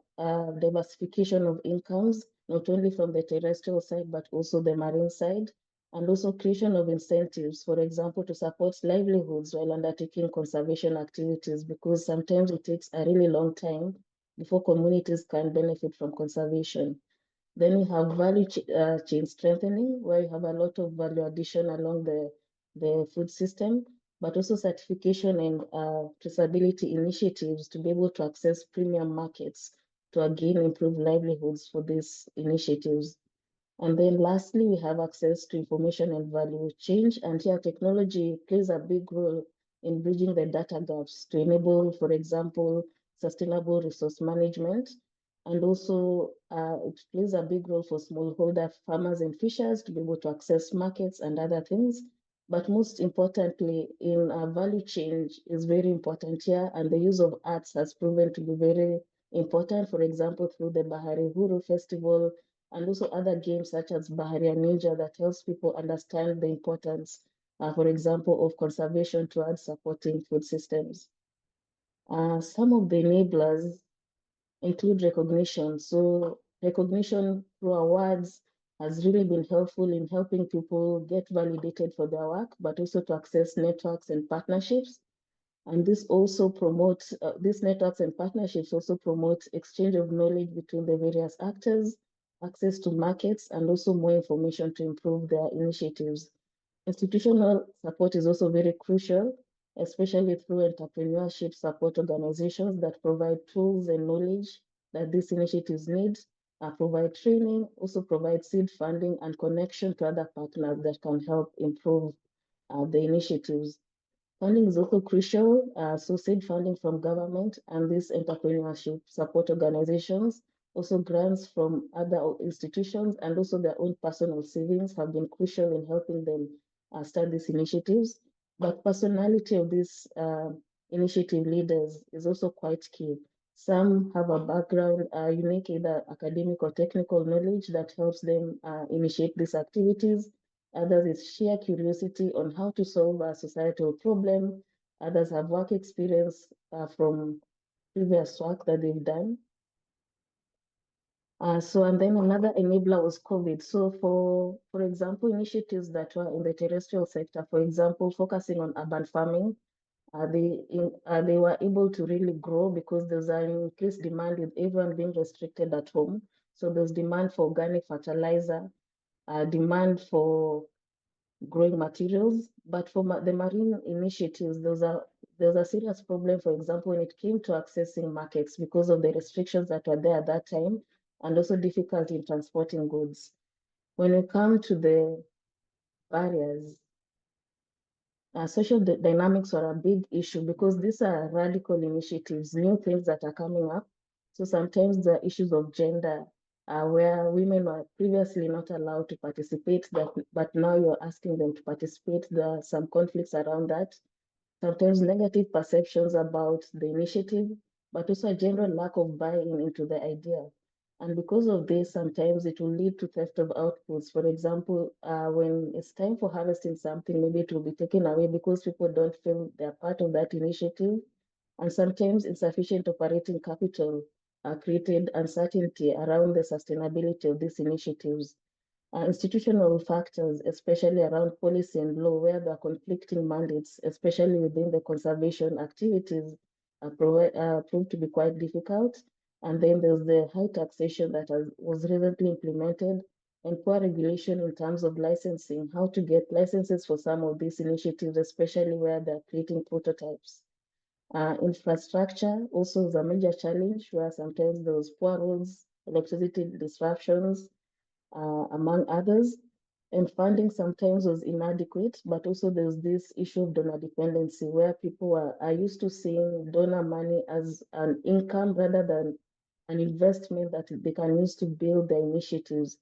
Speaker 5: diversification of incomes, not only from the terrestrial side, but also the marine side, and also creation of incentives, for example, to support livelihoods while undertaking conservation activities, because sometimes it takes a really long time before communities can benefit from conservation. Then you have value chain strengthening, where you have a lot of value addition along the food system, but also certification and traceability initiatives to be able to access premium markets to again improve livelihoods for these initiatives. And then lastly, we have access to information and value change. And here technology plays a big role in bridging the data gaps to enable, for example, sustainable resource management. And also it plays a big role for smallholder farmers and fishers to be able to access markets and other things. But most importantly, in value change is very important here. And the use of arts has proven to be very important, for example, through the Bahari Huru Festival, and also other games such as Baharia Ninja that helps people understand the importance, for example, of conservation towards supporting food systems. Some of the enablers include recognition. So recognition through awards has really been helpful in helping people get validated for their work, but also to access networks and partnerships. And this also promotes, these networks and partnerships also promote exchange of knowledge between the various actors, access to markets, and also more information to improve their initiatives. Institutional support is also very crucial, especially through entrepreneurship support organizations that provide tools and knowledge that these initiatives need, provide training, also provide seed funding and connection to other partners that can help improve the initiatives. Funding is also crucial, so seed funding from government and these entrepreneurship support organizations, also grants from other institutions and also their own personal savings have been crucial in helping them start these initiatives. But personality of these initiative leaders is also quite key. Some have a background, unique either academic or technical knowledge that helps them initiate these activities. Others is sheer curiosity on how to solve a societal problem. Others have work experience from previous work that they've done. And then another enabler was COVID. So for example, initiatives that were in the terrestrial sector, for example, focusing on urban farming, they were able to really grow because there's an increased demand with everyone being restricted at home. So there's demand for organic fertilizer, demand for growing materials. But for the marine initiatives, there's a serious problem, for example, when it came to accessing markets because of the restrictions that were there at that time, and also difficulty in transporting goods. When we come to the barriers, social dynamics are a big issue because these are radical initiatives, new things that are coming up. So sometimes the issues of gender, where women were previously not allowed to participate, but now you're asking them to participate. There are some conflicts around that. Sometimes negative perceptions about the initiative, but also a general lack of buy-in into the idea. And because of this, sometimes it will lead to theft of outputs. For example, when it's time for harvesting something, maybe it will be taken away because people don't feel they're part of that initiative. And sometimes insufficient operating capital created uncertainty around the sustainability of these initiatives. Institutional factors, especially around policy and law, where there are conflicting mandates, especially within the conservation activities, proved to be quite difficult. And then there's the high taxation that was recently implemented and poor regulation in terms of licensing, how to get licenses for some of these initiatives, especially where they're creating prototypes. Infrastructure also is a major challenge where sometimes there was poor roads, electricity disruptions, among others. And funding sometimes was inadequate, but also there's this issue of donor dependency where people are used to seeing donor money as an income rather than an investment that they can use to build their initiatives.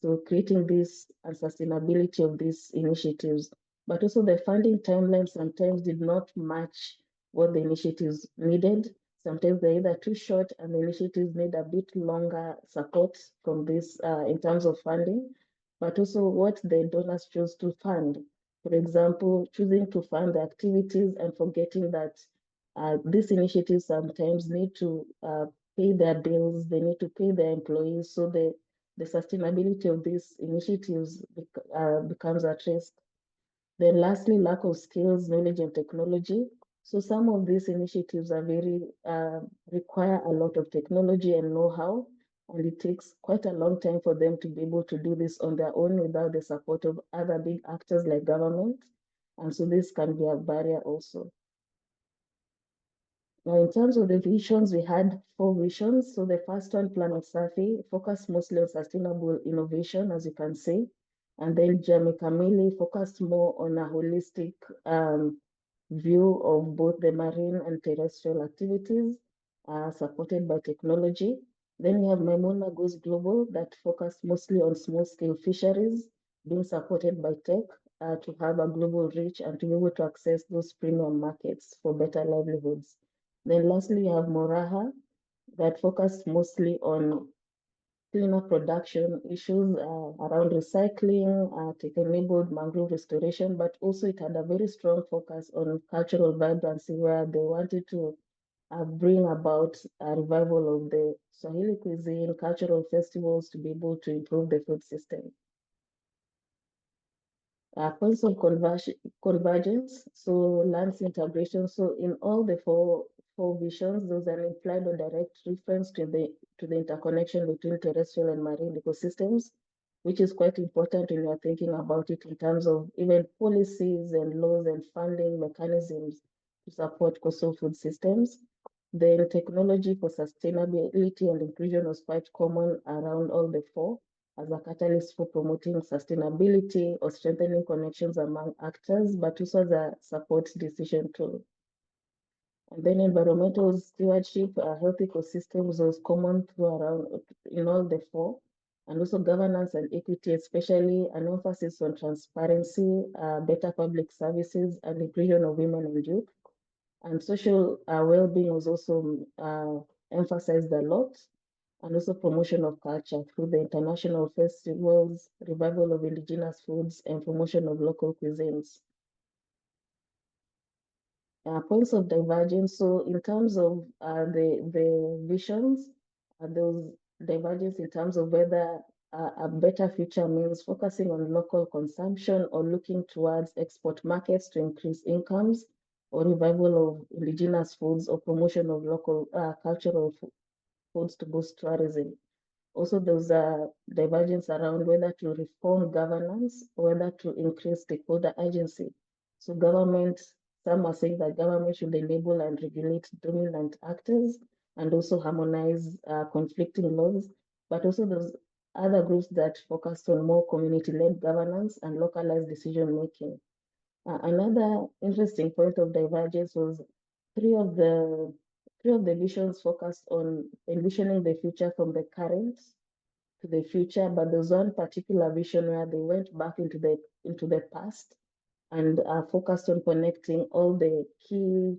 Speaker 5: So creating this unsustainability of these initiatives, but also the funding timeline sometimes did not match what the initiatives needed. Sometimes they're either too short and the initiatives need a bit longer support from this in terms of funding, but also what the donors choose to fund. For example, choosing to fund the activities and forgetting that these initiatives sometimes need to pay their bills, they need to pay their employees, so the sustainability of these initiatives becomes at risk. Then lastly, lack of skills, knowledge, and technology. So some of these initiatives are very require a lot of technology and know-how, and it takes quite a long time for them to be able to do this on their own without the support of other big actors like government. And so this can be a barrier also. Now, in terms of the visions, we had 4 visions. So the first one, Planet Safi, focused mostly on sustainable innovation, as you can see. And then Jamii Kamili focused more on a holistic view of both the marine and terrestrial activities supported by technology. Then we have Maimuna Goes Global that focused mostly on small-scale fisheries being supported by tech to have a global reach and to be able to access those premium markets for better livelihoods. Then lastly, we have Moraha that focused mostly on cleaner production issues around recycling, tech-enabled mangrove restoration, but also it had a very strong focus on cultural vibrancy where they wanted to bring about a revival of the Swahili cuisine, cultural festivals to be able to improve the food system. Points of convergence, so lands integration. So in all the four visions, there's an implied or direct reference to the interconnection between terrestrial and marine ecosystems, which is quite important when you're thinking about it in terms of even policies and laws and funding mechanisms to support coastal food systems. The technology for sustainability and inclusion was quite common around all the 4 as a catalyst for promoting sustainability or strengthening connections among actors, but also as a support decision tool. And then environmental stewardship, health ecosystems was common through around in all the 4, and also governance and equity, especially an emphasis on transparency, better public services, and inclusion of women and youth. And social well-being was also emphasized a lot, and also promotion of culture through the international festivals, revival of indigenous foods, and promotion of local cuisines. Points of divergence. So in terms of the visions, there was divergence in terms of whether a better future means focusing on local consumption or looking towards export markets to increase incomes, or revival of indigenous foods, or promotion of local cultural foods to boost tourism. Also, there's a divergence around whether to reform governance or whether to increase stakeholder agency. So some are saying that government should enable and regulate dominant actors and also harmonize conflicting laws. But also there's other groups that focused on more community-led governance and localized decision-making. Another interesting point of divergence was three of the visions focused on envisioning the future from the current to the future, but there's one particular vision where they went back into the past and focused on connecting all the key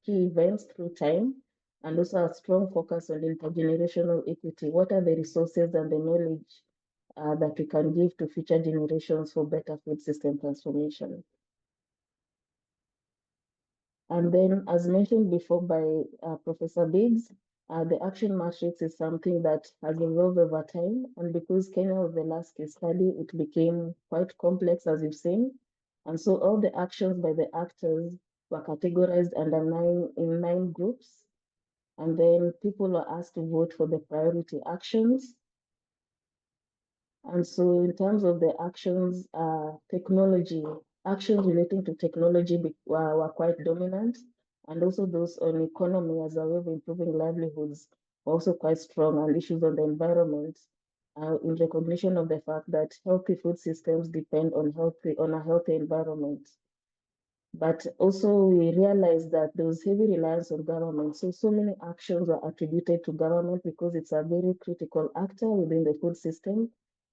Speaker 5: events through time, and also a strong focus on intergenerational equity. What are the resources and the knowledge that we can give to future generations for better food system transformation? And then, as mentioned before by Professor Biggs, the action matrix is something that has evolved over time. And because Kenya was the last case study, it became quite complex, as you've seen. And so all the actions by the actors were categorized under 9 groups. And then people were asked to vote for the priority actions. And so in terms of the actions, actions relating to technology were quite dominant. and also those on economy as a way of improving livelihoods were also quite strong, and issues on the environment in recognition of the fact that healthy food systems depend on a healthy environment. But also we realized that there was heavy reliance on government. So many actions were attributed to government because it's a very critical actor within the food system.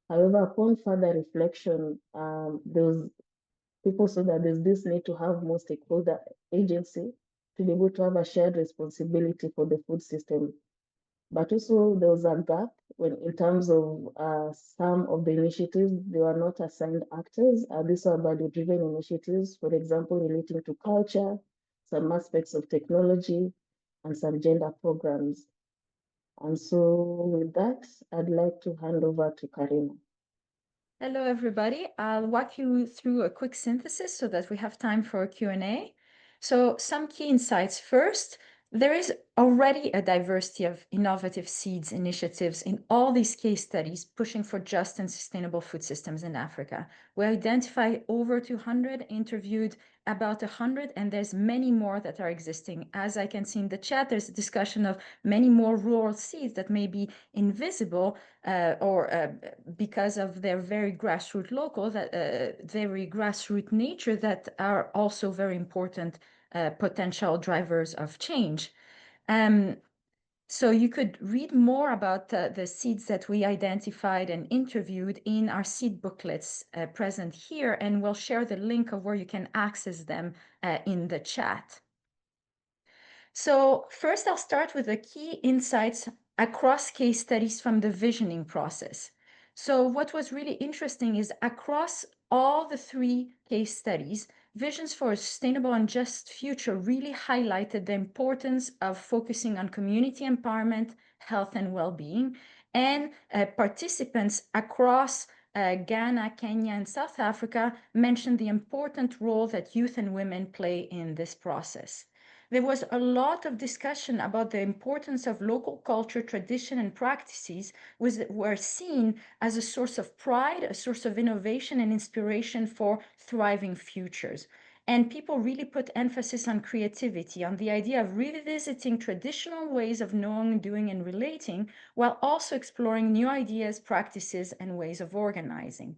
Speaker 5: However, upon further reflection, people saw that there's this need to have more stakeholder agency to be able to have a shared responsibility for the food system. But also there was a gap in terms of some of the initiatives, they were not assigned actors. These are value-driven initiatives, for example, relating to culture, some aspects of technology, and some gender programs. And so with that, I'd like to hand over to Karina.
Speaker 6: Hello, everybody. I'll walk you through a quick synthesis so that we have time for a Q&A. So some key insights. First, there is already a diversity of innovative seeds initiatives in all these case studies pushing for just and sustainable food systems in Africa. We identified over 200, interviewed about 100, and there's many more that are existing. As I can see in the chat, there's a discussion of many more rural seeds that may be invisible because of their very grassroots nature that are also very important potential drivers of change. So you could read more about the seeds that we identified and interviewed in our seed booklets present here, and we'll share the link of where you can access them in the chat. So first, I'll start with the key insights across case studies from the visioning process. So what was really interesting is across all the 3 case studies, Visions for a Sustainable and Just Future really highlighted the importance of focusing on community empowerment, health, and well-being. And participants across Ghana, Kenya, and South Africa mentioned the important role that youth and women play in this process. There was a lot of discussion about the importance of local culture, tradition, and practices were seen as a source of pride, a source of innovation and inspiration for thriving futures. And people really put emphasis on creativity, on the idea of revisiting traditional ways of knowing, doing, and relating, while also exploring new ideas, practices, and ways of organizing.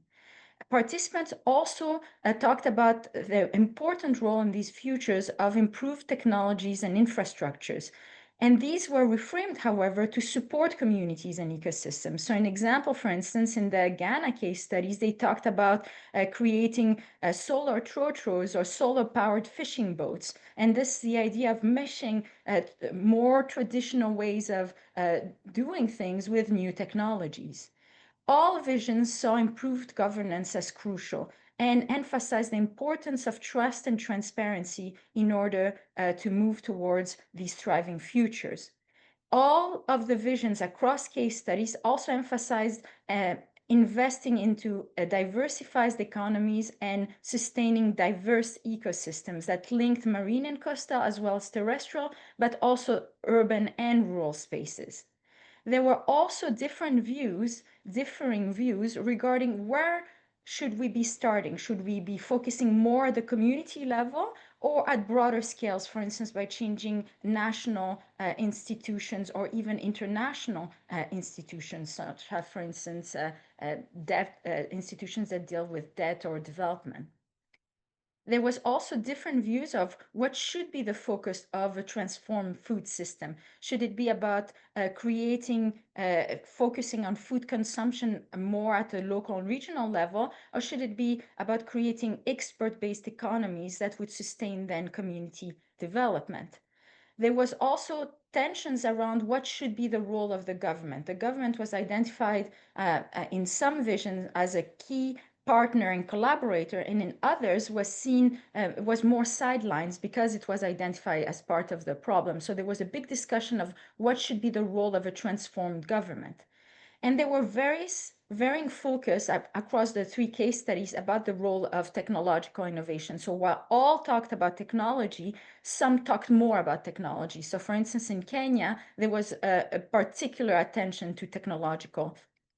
Speaker 6: Participants also talked about the important role in these futures of improved technologies and infrastructures. And these were reframed, however, to support communities and ecosystems. So an example, for instance, in the Ghana case studies, they talked about creating solar trotros or solar-powered fishing boats. And this is the idea of meshing more traditional ways of doing things with new technologies. All visions saw improved governance as crucial and emphasized the importance of trust and transparency in order to move towards these thriving futures. All of the visions across case studies also emphasized investing into diversified economies and sustaining diverse ecosystems that linked marine and coastal as well as terrestrial, but also urban and rural spaces. There were also differing views regarding where should we be starting? Should we be focusing more at the community level or at broader scales, for instance, by changing national institutions or even international institutions, such as, for instance, institutions that deal with debt or development? There was also different views of what should be the focus of a transformed food system. Should it be about focusing on food consumption more at the local and regional level, or should it be about creating expert-based economies that would sustain then community development? There was also tensions around what should be the role of the government. The government was identified in some visions as a key partner and collaborator, and in others was more sidelines because it was identified as part of the problem. So there was a big discussion of what should be the role of a transformed government. And there were varying focus across the 3 case studies about the role of technological innovation. So while all talked about technology, some talked more about technology. So for instance, in Kenya, there was a particular attention to technological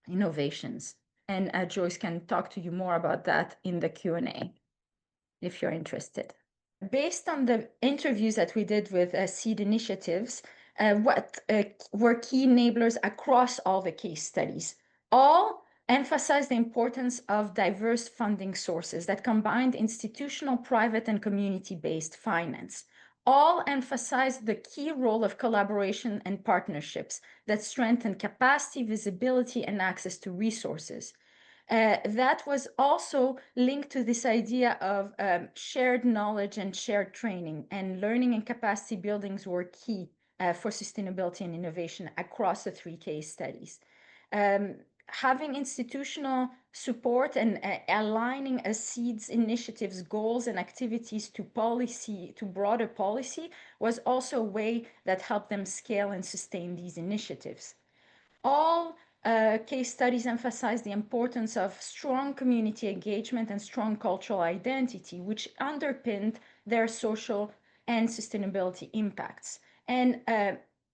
Speaker 6: innovations. And Joyce can talk to you more about that in the Q&A if you're interested. based on the interviews that we did with seed initiatives, what were key enablers across all the case studies? All emphasize the importance of diverse funding sources that combined institutional, private, and community-based finance. All emphasize the key role of collaboration and partnerships that strengthen capacity, visibility, and access to resources. That was also linked to this idea of shared knowledge and shared training, and learning and capacity buildings were key for sustainability and innovation across the 3 case studies. Having institutional support and aligning a seed's initiatives, goals, and activities to policy, to broader policy, was also a way that helped them scale and sustain these initiatives. All case studies emphasize the importance of strong community engagement and strong cultural identity, which underpinned their social and sustainability impacts. And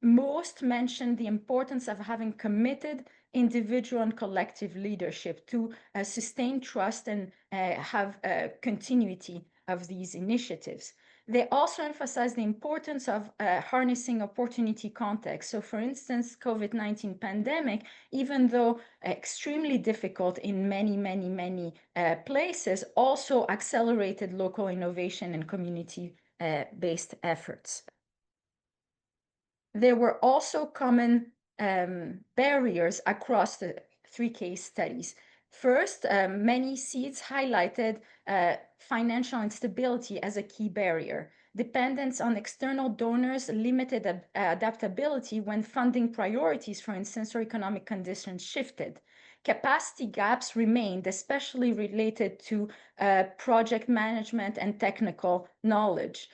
Speaker 6: most mentioned the importance of having committed individual and collective leadership to sustain trust and have continuity of these initiatives. They also emphasize the importance of harnessing opportunity context. So for instance, COVID-19 pandemic, even though extremely difficult in many places, also accelerated local innovation and community-based efforts. There were also common barriers across the 3 case studies. First, many seeds highlighted financial instability as a key barrier. Dependence on external donors, limited adaptability when funding priorities, for instance, or economic conditions shifted. Capacity gaps remained, especially related to project management and technical knowledge.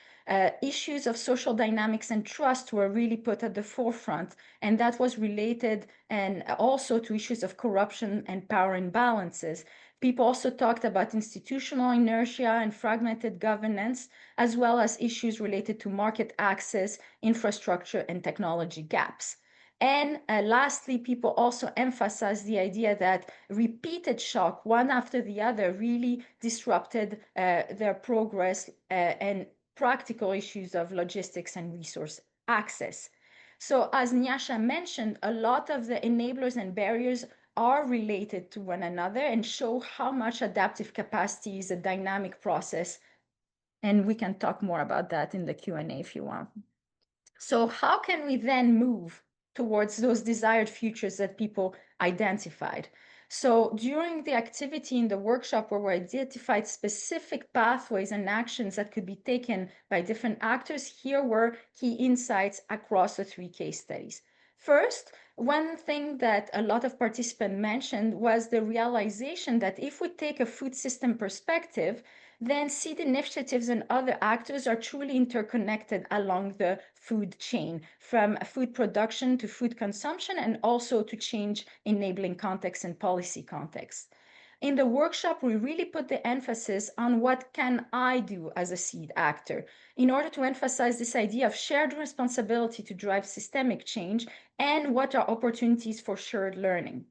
Speaker 6: Issues of social dynamics and trust were really put at the forefront, and that was related and also to issues of corruption and power imbalances. People also talked about institutional inertia and fragmented governance, as well as issues related to market access, infrastructure, and technology gaps. And lastly, people also emphasized the idea that repeated shock, one after the other, really disrupted their progress and practical issues of logistics and resource access. So as Nyasha mentioned, a lot of the enablers and barriers are related to one another and show how much adaptive capacity is a dynamic process. And we can talk more about that in the Q&A if you want. So how can we then move towards those desired futures that people identified? So during the activity in the workshop where we identified specific pathways and actions that could be taken by different actors, here were key insights across the 3 case studies. First, one thing that a lot of participants mentioned was the realization that if we take a food system perspective, then seed initiatives and other actors are truly interconnected along the food chain, from food production to food consumption, and also to change enabling context and policy context. In the workshop, we really put the emphasis on what can I do as a seed actor in order to emphasize this idea of shared responsibility to drive systemic change and what are opportunities for shared learning.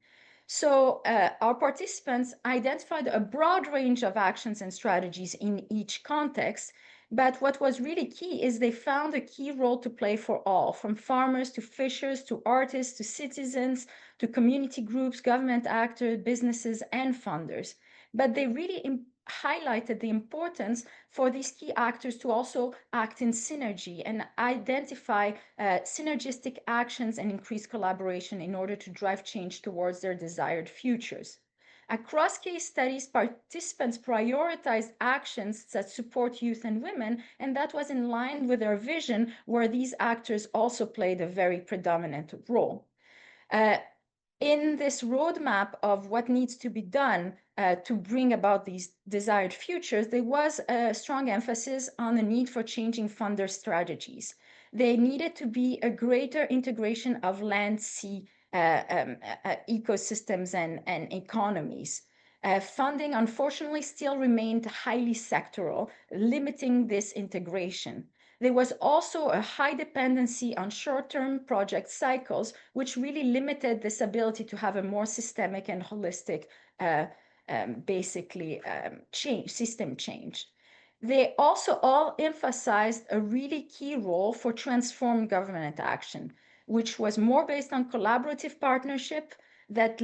Speaker 6: So our participants identified a broad range of actions and strategies in each context, but what was really key is they found a key role to play for all, from farmers to fishers to artists to citizens to community groups, government actors, businesses, and funders. But they really highlighted the importance for these key actors to also act in synergy and identify synergistic actions and increase collaboration in order to drive change towards their desired futures. Across case studies, participants prioritized actions that support youth and women, and that was in line with their vision, where these actors also played a very predominant role. In this roadmap of what needs to be done to bring about these desired futures, there was a strong emphasis on the need for changing funder strategies. There needed to be a greater integration of land-sea ecosystems and economies. Funding, unfortunately, still remained highly sectoral, limiting this integration. There was also a high dependency on short-term project cycles, which really limited this ability to have a more systemic and holistic, system change. they also all emphasized a really key role for transformed government action, which was more based on collaborative partnership that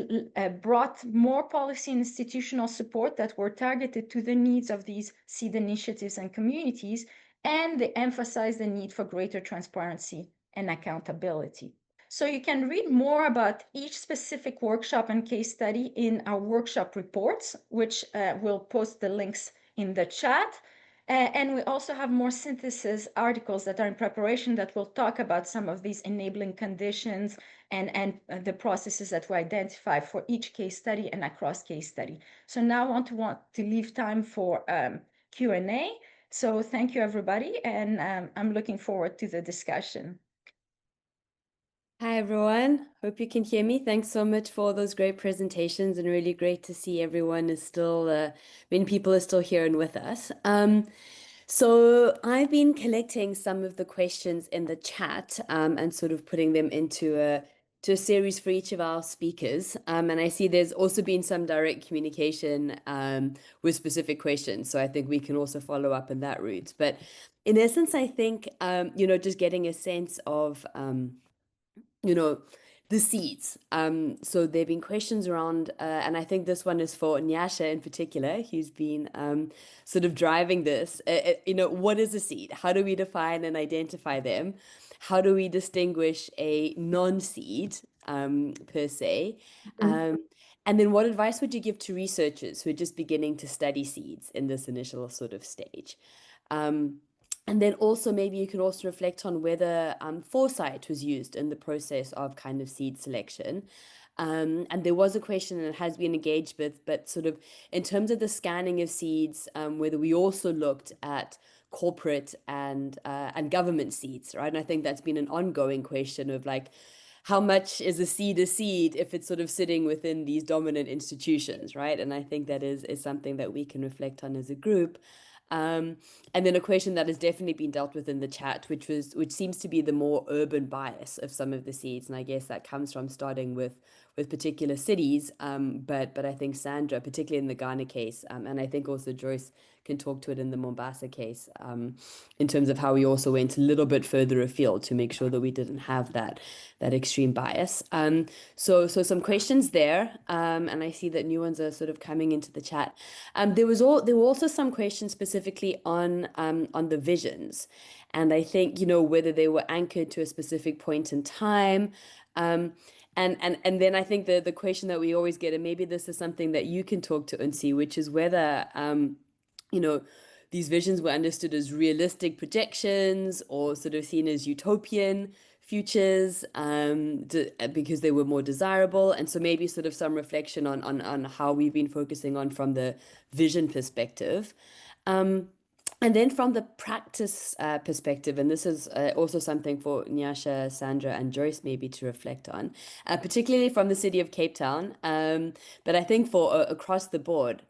Speaker 6: brought more policy and institutional support that were targeted to the needs of these seed initiatives and communities, and they emphasized the need for greater transparency and accountability. So you can read more about each specific workshop and case study in our workshop reports, which we'll post the links in the chat. And we also have more synthesis articles that are in preparation that will talk about some of these enabling conditions and the processes that we identify for each case study and across case study. So now I want to leave time for Q&A. So thank you, everybody, and I'm looking forward to the discussion.
Speaker 7: Hi, everyone. Hope you can hear me. Thanks so much for those great presentations, and really great to see everyone is still, many people are still here and with us. So I've been collecting some of the questions in the chat and sort of putting them into a series for each of our speakers. And I see there's also been some direct communication with specific questions. So I think we can also follow up in that route. But in essence, I think, just getting a sense of, the seeds. So there have been questions around, and I think this one is for Nyasha in particular, who's been sort of driving this. What is a seed? How do we define and identify them? How do we distinguish a non-seed per se? And then what advice would you give to researchers who are just beginning to study seeds in this initial sort of stage? And then also maybe you can also reflect on whether foresight was used in the process of kind of seed selection. And there was a question and it has been engaged with, but sort of in terms of the scanning of seeds, whether we also looked at corporate and government seeds, right? And I think that's been an ongoing question of like, how much is a seed if it's sort of sitting within these dominant institutions, right? And I think that is something that we can reflect on as a group. And then a question that has definitely been dealt with in the chat, which seems to be the more urban bias of some of the seeds, and I guess that comes from starting with particular cities. But I think Sandra, particularly in the Ghana case, and I think also Joyce can talk to it in the Mombasa case, in terms of how we also went a little bit further afield to make sure that we didn't have that extreme bias. So some questions there, and I see that new ones are sort of coming into the chat. There were also some questions specifically on the visions, and I think whether they were anchored to a specific point in time. And then I think the question that we always get, and maybe this is something that you can talk to Unsi, which is whether these visions were understood as realistic projections or sort of seen as utopian futures because they were more desirable. And so maybe sort of some reflection on how we've been focusing on from the vision perspective. And then from the practice perspective, and this is also something for Nyasha, Sandra, and Joyce maybe to reflect on, particularly from the city of Cape Town, but I think for across the board,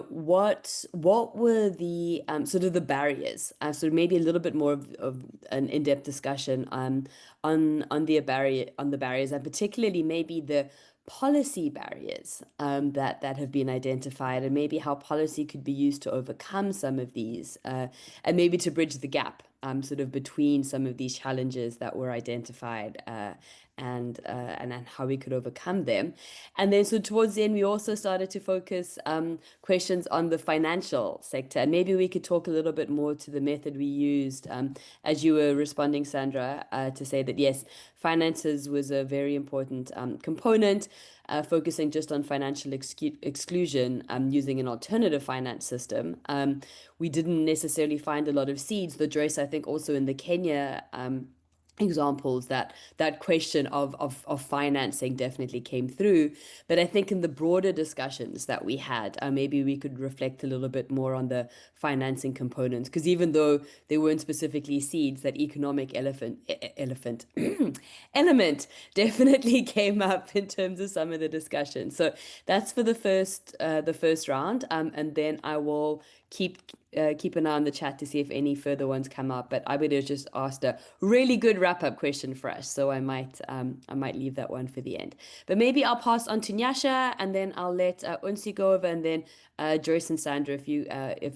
Speaker 7: what were the sort of the barriers? So maybe a little bit more of an in-depth discussion on the barriers, and particularly maybe the policy barriers that have been identified, and maybe how policy could be used to overcome some of these, and maybe to bridge the gap sort of between some of these challenges that were identified and how we could overcome them. And then so towards the end, we also started to focus questions on the financial sector. And maybe we could talk a little bit more to the method we used, as you were responding, Sandra, to say that, yes, finances was a very important component, focusing just on financial exclusion using an alternative finance system. We didn't necessarily find a lot of seeds, though Joyce, I think also in the Kenya examples that question of financing definitely came through. But I think in the broader discussions that we had, maybe we could reflect a little bit more on the financing components, because even though they weren't specifically seeds, that economic element definitely came up in terms of some of the discussion. So that's for the first round, and then I will keep an eye on the chat to see if any further ones come up. But Abida just asked a really good wrap-up question for us, so I might leave that one for the end. But maybe I'll pass on to Nyasha, and then I'll let Unsi go over, and then Joyce and Sandra, if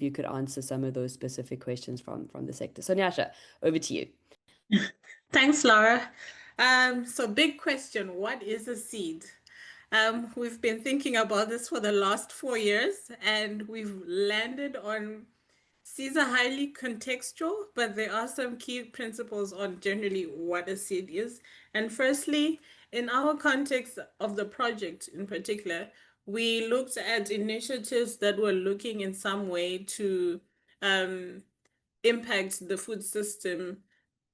Speaker 7: you could answer some of those specific questions from the sector. So Nyasha, over to you.
Speaker 1: Thanks, Laura. So big question, what is a seed? We've been thinking about this for the last 4 years, and we've landed on seeds are highly contextual, but there are some key principles on generally what a seed is. And firstly, in our context of the project in particular, we looked at initiatives that were looking in some way to impact the food system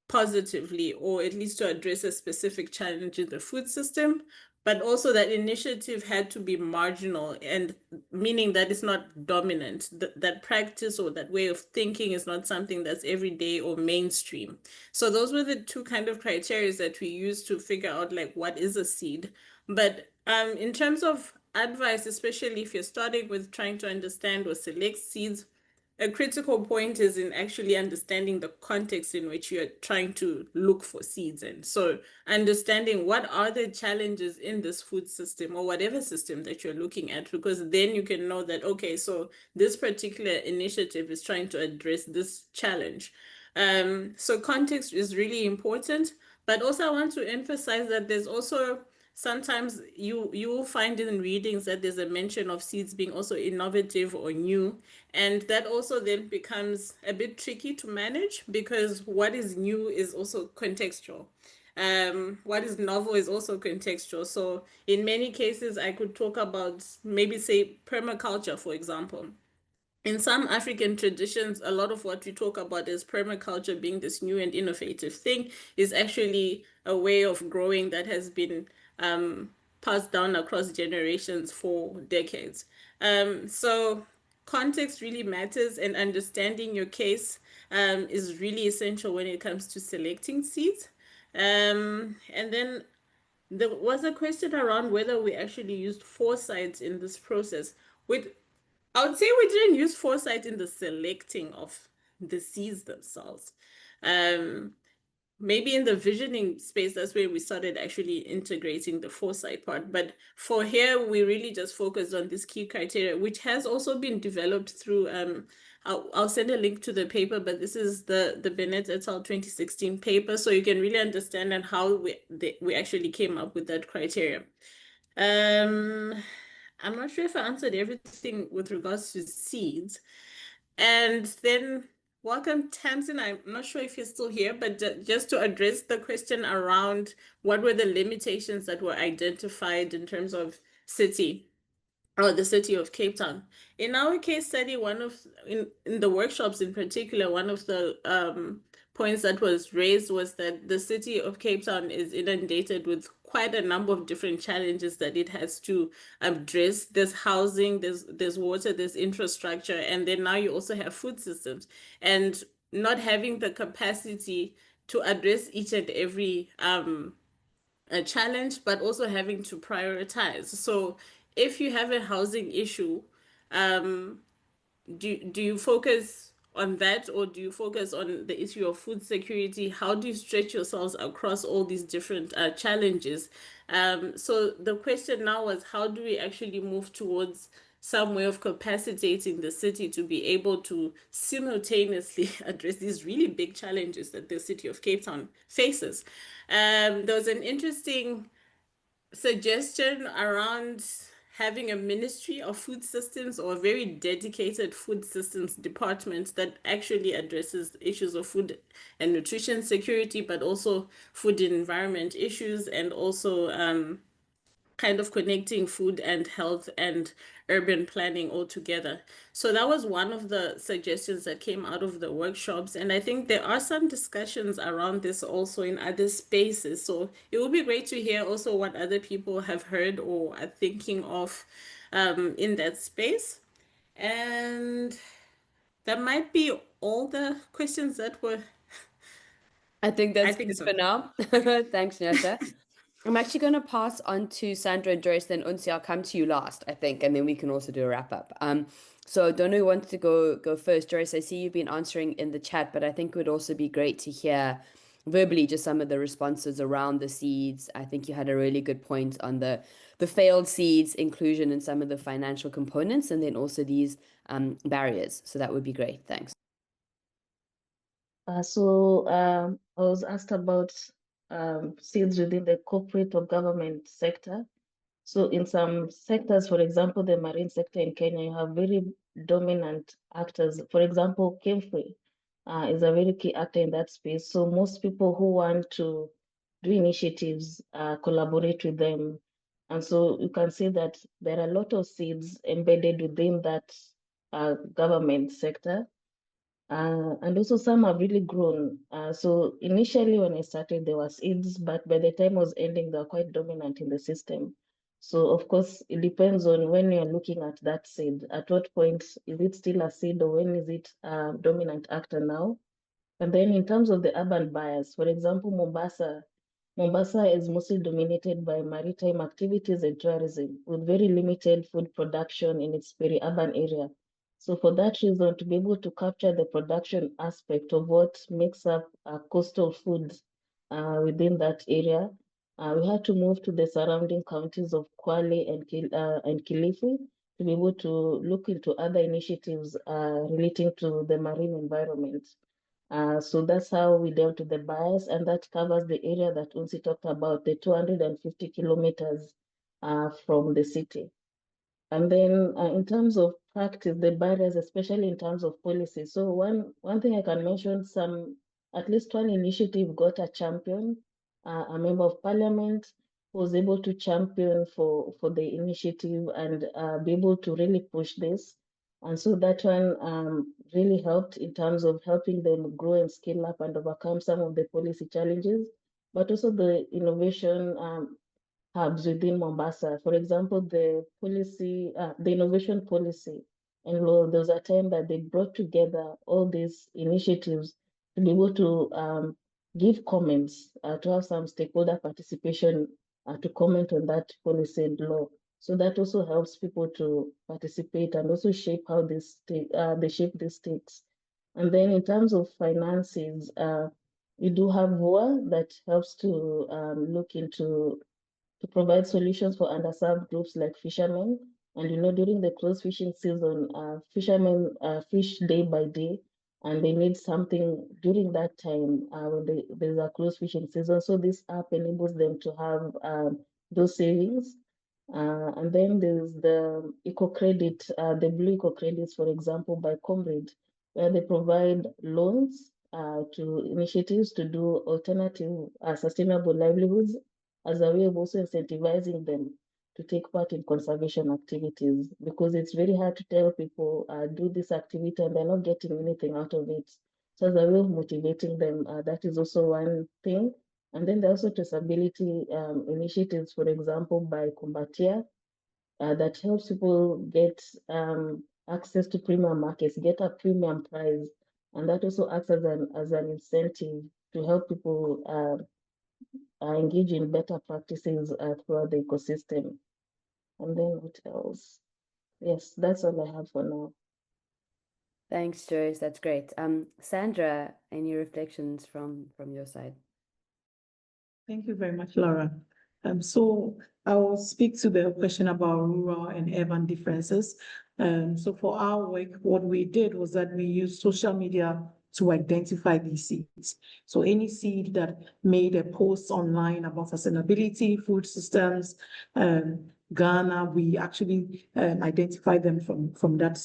Speaker 1: positively, or at least to address a specific challenge in the food system, but also that initiative had to be marginal, and meaning that it's not dominant, that practice or that way of thinking is not something that's everyday or mainstream. So those were the two kind of criteria that we used to figure out like what is a seed. But in terms of advice, especially if you're starting with trying to understand or select seeds, a critical point is in actually understanding the context in which you're trying to look for seeds in. So understanding what are the challenges in this food system or whatever system that you're looking at, because then you can know that, okay, so this particular initiative is trying to address this challenge. So context is really important, but also I want to emphasize that there's also sometimes you will find in readings that there's a mention of seeds being also innovative or new. And that also then becomes a bit tricky to manage, because what is new is also contextual. What is novel is also contextual. So in many cases, I could talk about maybe say permaculture, for example. In some African traditions, a lot of what we talk about as permaculture being this new and innovative thing is actually a way of growing that has been passed down across generations for decades. So context really matters, and understanding your case is really essential when it comes to selecting seeds. And then there was a question around whether we actually used foresight in this process. I would say we didn't use foresight in the selecting of the seeds themselves. Maybe in the visioning space, that's where we started actually integrating the foresight part. But for here, we really just focused on this key criteria, which has also been developed through, I'll send a link to the paper, but this is the Bennett et al. 2016 paper. So you can really understand and how we actually came up with that criteria. I'm not sure if I answered everything with regards to seeds. And then welcome, Tamsin. I'm not sure if you're still here, but just to address the question around what were the limitations that were identified in terms of city, or the city of Cape Town. In our case study, in the workshops in particular, one of the points that was raised was that the city of Cape Town is inundated with quite a number of different challenges that it has to address. There's housing, there's water, there's infrastructure, and then now you also have food systems. And not having the capacity to address each and every a challenge, but also having to prioritize. So if you have a housing issue, do you focus on that, or do you focus on the issue of food security? How do you stretch yourselves across all these different challenges? So the question now was, how do we actually move towards some way of capacitating the city to be able to simultaneously address these really big challenges that the city of Cape Town faces? There was an interesting suggestion around having a ministry of food systems, or a very dedicated food systems department that actually addresses issues of food and nutrition security, but also food and environment issues, and also kind of connecting food and health and urban planning all together. So that was one of the suggestions that came out of the workshops. And I think there are some discussions around this also in other spaces. So it would be great to hear also what other people have heard or are thinking of in that space. And that might be all the questions that were.
Speaker 7: I think that's
Speaker 1: think
Speaker 7: good
Speaker 1: so.
Speaker 7: for now. Thanks, Nyasha. I'm actually going to pass on to Sandra and Joyce, then Unsi, I'll come to you last, I think, and then we can also do a wrap up. So I don't know who wants to go first. Joyce, I see you've been answering in the chat, but I think it would also be great to hear verbally just some of the responses around the seeds. I think you had a really good point on the failed seeds inclusion and some of the financial components, and then also these barriers. So that would be great. Thanks.
Speaker 5: I was asked about seeds within the corporate or government sector. So in some sectors, for example, the marine sector in Kenya, you have very dominant actors. For example, Kemfree is a very key actor in that space. So most people who want to do initiatives collaborate with them. And so you can see that there are a lot of seeds embedded within that government sector. And also some have really grown. So initially when I started, there was seeds, but by the time I was ending, they were quite dominant in the system. So of course, it depends on when you're looking at that seed. At what point is it still a seed, or when is it a dominant actor now? And then in terms of the urban bias, for example, Mombasa is mostly dominated by maritime activities and tourism, with very limited food production in its peri-urban area. So for that reason, to be able to capture the production aspect of what makes up coastal foods within that area, we had to move to the surrounding counties of Kwale and Kilifi to be able to look into other initiatives relating to the marine environment. So that's how we dealt with the bias, and that covers the area that Unsi talked about, the 250 kilometers from the city. And then in terms of practice, the barriers, especially in terms of policy. So one thing I can mention, at least one initiative got a champion, a member of parliament who was able to champion for the initiative and be able to really push this. And so that one really helped in terms of helping them grow and scale up and overcome some of the policy challenges, but also the innovation hubs within Mombasa. For example, the innovation policy, and there was a time that they brought together all these initiatives to be able to give comments, to have some stakeholder participation to comment on that policy and law. So that also helps people to participate and also shape how they shape these stakes. And then in terms of finances, we do have VOA that helps to look into to provide solutions for underserved groups like fishermen. And during the close fishing season, fishermen fish day by day, and they need something during that time when there's a close fishing season. So this app enables them to have those savings. And then there's the eco credit, the blue eco credits, for example, by Comrade, where they provide loans to initiatives to do alternative sustainable livelihoods, as a way of also incentivizing them to take part in conservation activities, because it's very hard to tell people do this activity and they're not getting anything out of it. So as a way of motivating them, that is also one thing. And then there are also traceability initiatives, for example, by Kumbatia, that helps people get access to premium markets, get a premium price. And that also acts as an incentive to help people engage in better practices throughout the ecosystem. And then what else? Yes, that's all I have for now.
Speaker 7: Thanks, Joyce. That's great. Sandra, any reflections from your side?
Speaker 4: Thank you very much, Laura. So I will speak to the question about rural and urban differences. So for our work, what we did was that we used social media to identify these seeds. So any seed that made a post online about sustainability, food systems, Ghana, we actually identified them from that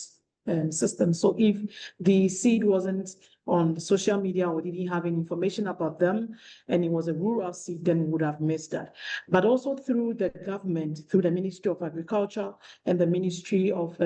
Speaker 4: system. So if the seed wasn't on social media or didn't have any information about them, and it was a rural seed, then we would have missed that. But also through the government, through the Ministry of Agriculture and the Ministry of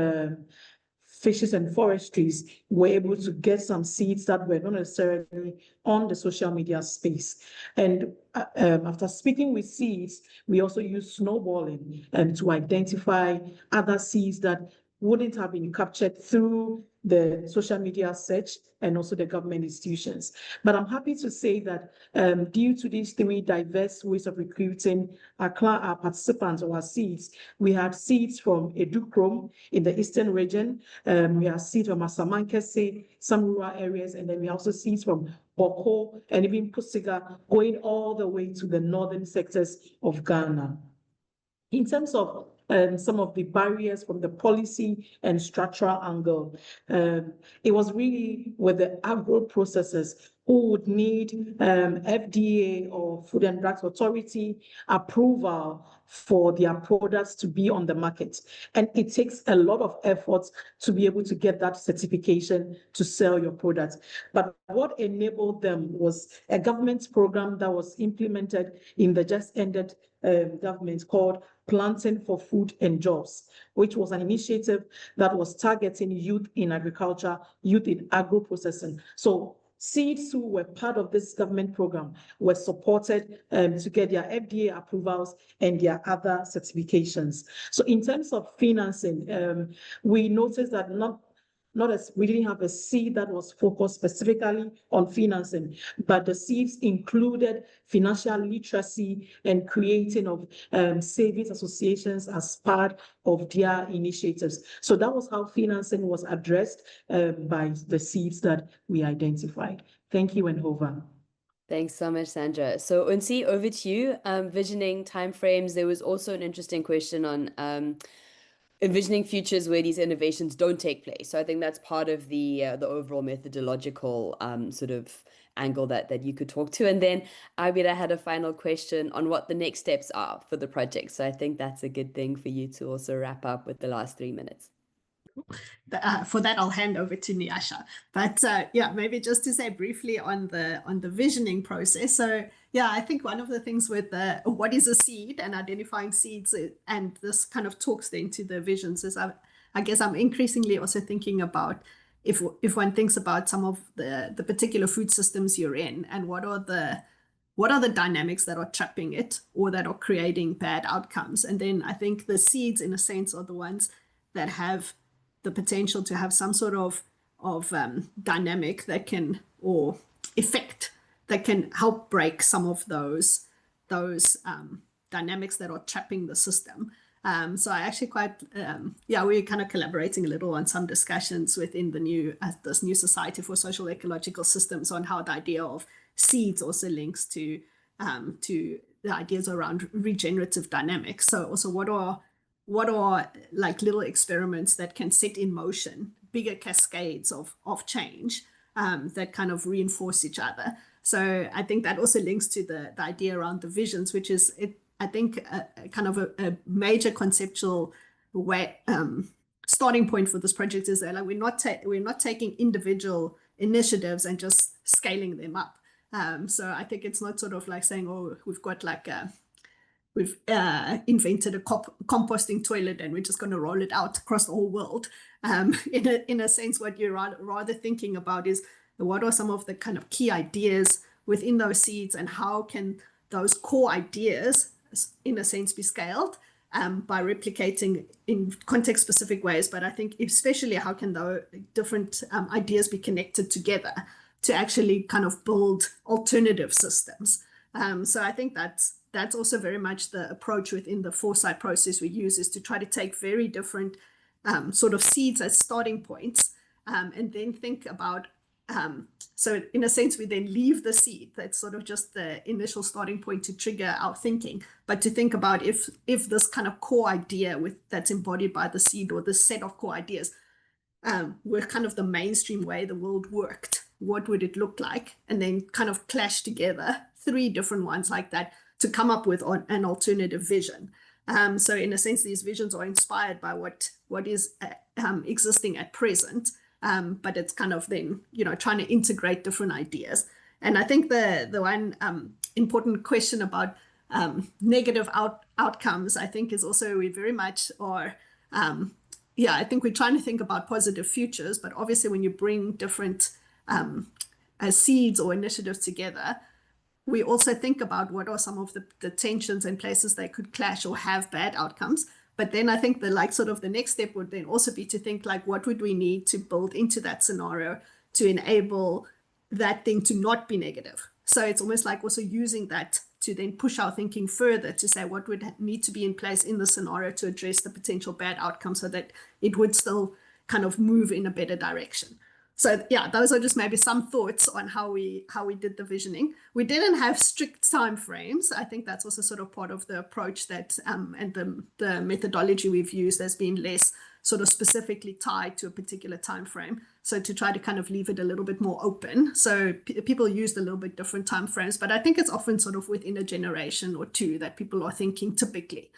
Speaker 4: Fishes and Forestries, we're able to get some seeds that were not necessarily on the social media space. And after speaking with seeds, we also use snowballing to identify other seeds that wouldn't have been captured through the social media search, and also the government institutions. But I'm happy to say that due to these three diverse ways of recruiting our participants or our seeds, we had seeds from Edukrom in the eastern region, we have seeds from Asamankese, some rural areas, and then we also seeds from Boko and even Pusiga, going all the way to the northern sectors of Ghana. In terms of some of the barriers from the policy and structural angle, it was really with the agro processors who would need FDA or Food and Drugs Authority approval for their products to be on the market. And it takes a lot of effort to be able to get that certification to sell your products. But what enabled them was a government program that was implemented in the just ended government called Planting for Food and Jobs, which was an initiative that was targeting youth in agriculture, youth in agro-processing. So seeds who were part of this government program were supported to get their FDA approvals and their other certifications. So in terms of financing, we noticed that we didn't have a seed that was focused specifically on financing, but the seeds included financial literacy and creating of savings associations as part of their initiatives. So that was how financing was addressed by the seeds that we identified. Thank you, Nhova.
Speaker 7: Thanks so much, Sandra. So Unsi, over to you. Visioning timeframes. There was also an interesting question on envisioning futures where these innovations don't take place. So I think that's part of the overall methodological sort of angle that you could talk to. And then Abida had a final question on what the next steps are for the project. So I think that's a good thing for you to also wrap up with the last 3 minutes.
Speaker 3: For that, I'll hand over to Nyasha. But yeah, maybe just to say briefly on the visioning process. So yeah, I think one of the things with what is a seed and identifying seeds, and this kind of talks then to the visions, is I guess I'm increasingly also thinking about if one thinks about some of the particular food systems you're in, and what are the dynamics that are trapping it or that are creating bad outcomes. And then I think the seeds, in a sense, are the ones that have the potential to have some sort of dynamic that can, or effect that can help break some of those dynamics that are trapping the system. So I actually we're kind of collaborating a little on some discussions within this new Society for Social Ecological Systems on how the idea of seeds also links to the ideas around regenerative dynamics. So also what are like little experiments that can set in motion bigger cascades of change that kind of reinforce each other. So I think that also links to the idea around the visions, which is, I think, kind of a major conceptual way starting point for this project is that like, we're not taking individual initiatives and just scaling them up. So I think it's not sort of like saying, oh, we've got like we've invented a composting toilet and we're just going to roll it out across the whole world. In a sense, what you're rather thinking about is what are some of the kind of key ideas within those seeds, and how can those core ideas, in a sense, be scaled by replicating in context-specific ways. But I think especially how can those different ideas be connected together to actually kind of build alternative systems. So I think that's also very much the approach within the foresight process we use, is to try to take very different sort of seeds as starting points and then think about, so in a sense, we then leave the seed. That's sort of just the initial starting point to trigger our thinking, but to think about if this kind of core idea that's embodied by the seed, or this set of core ideas, were kind of the mainstream way the world worked, what would it look like? And then kind of clash together 3 different ones like that to come up with an alternative vision. So in a sense, these visions are inspired by what is existing at present, but it's kind of then, trying to integrate different ideas. And I think the one important question about negative outcomes, I think, is also we very much are, I think we're trying to think about positive futures, but obviously when you bring different seeds or initiatives together, we also think about what are some of the tensions and places they could clash or have bad outcomes. But then I think the like sort of the next step would then also be to think like, what would we need to build into that scenario to enable that thing to not be negative? So it's almost like also using that to then push our thinking further to say what would need to be in place in the scenario to address the potential bad outcome so that it would still kind of move in a better direction. So yeah, those are just maybe some thoughts on how we did the visioning. We didn't have strict time frames. I think that's also sort of part of the approach that and the methodology we've used has been less sort of specifically tied to a particular time frame. So to try to kind of leave it a little bit more open. So people used a little bit different time frames, but I think it's often sort of within a generation or two that people are thinking typically.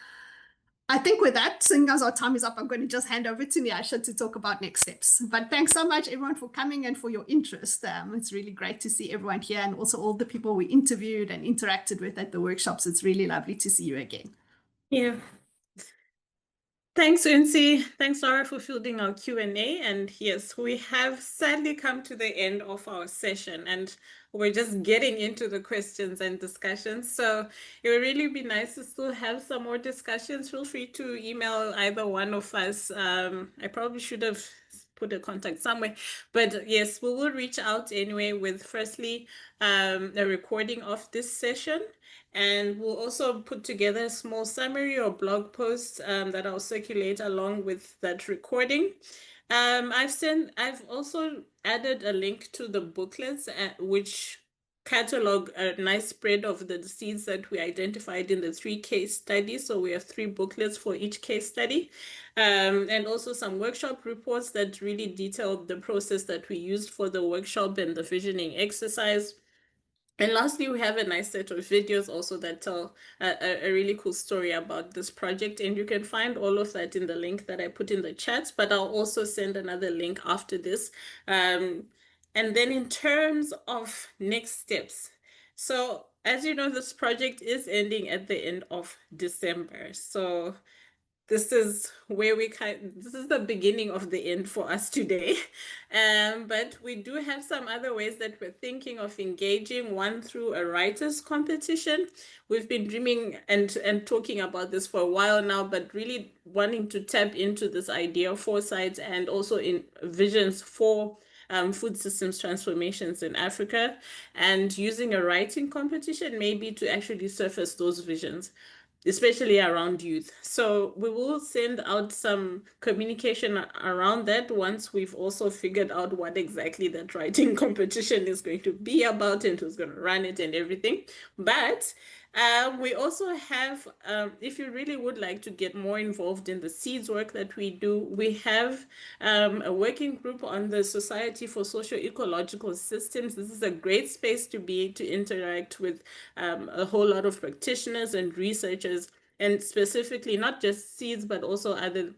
Speaker 3: I think with that, seeing as our time is up, I'm going to just hand over to Nyasha to talk about next steps. But thanks so much, everyone, for coming and for your interest. It's really great to see everyone here and also all the people we interviewed and interacted with at the workshops. It's really lovely to see you again.
Speaker 1: Yeah. Thanks, Unsi. Thanks, Laura, for fielding our Q&A. And yes, we have sadly come to the end of our session, and we're just getting into the questions and discussions. So it would really be nice to still have some more discussions. Feel free to email either one of us. I probably should have put a contact somewhere, but yes, we will reach out anyway with firstly a recording of this session. And we'll also put together a small summary or blog post that I'll circulate along with that recording. I've also added a link to the booklets which catalog a nice spread of the seeds that we identified in the 3 case studies. So we have 3 booklets for each case study, and also some workshop reports that really detail the process that we used for the workshop and the visioning exercise. And lastly, we have a nice set of videos also that tell a really cool story about this project. And you can find all of that in the link that I put in the chat, but I'll also send another link after this. And then in terms of next steps, so as you know, this project is ending at the end of December. So this is where this is the beginning of the end for us today. But we do have some other ways that we're thinking of engaging, one through a writers competition. We've been dreaming and talking about this for a while now, but really wanting to tap into this idea of foresight and also in visions for food systems transformations in Africa, and using a writing competition maybe to actually surface those visions, especially around youth. So we will send out some communication around that once we've also figured out what exactly that writing competition is going to be about and who's going to run it and everything. But we also have, if you really would like to get more involved in the seeds work that we do, we have a working group on the Society for Socio-Ecological Systems. This is a great space to be to interact with a whole lot of practitioners and researchers, and specifically not just seeds, but also other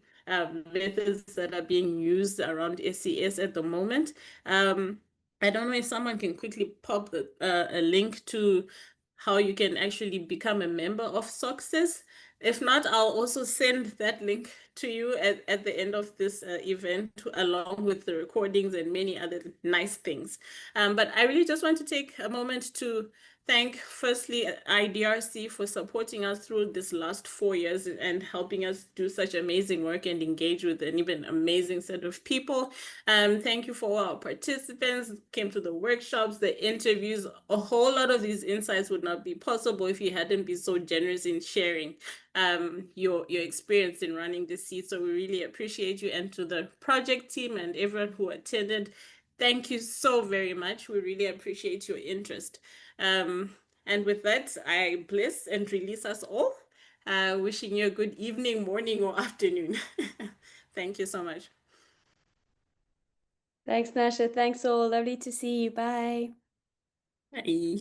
Speaker 1: methods that are being used around SES at the moment. I don't know if someone can quickly pop a link to how you can actually become a member of SOCSES. If not, I'll also send that link to you at the end of this event, along with the recordings and many other nice things. But I really just want to take a moment to thank, firstly, IDRC for supporting us through this last 4 years and helping us do such amazing work and engage with an even amazing set of people. Thank you for all our participants, came to the workshops, the interviews. A whole lot of these insights would not be possible if you hadn't been so generous in sharing your experience in running the seed. So we really appreciate you, and to the project team and everyone who attended, thank you so very much. We really appreciate your interest. And with that, I bless and release us all, wishing you a good evening, morning, or afternoon. Thank you so much.
Speaker 7: Thanks, Nasha. Thanks all. Lovely to see you. Bye.
Speaker 1: Bye.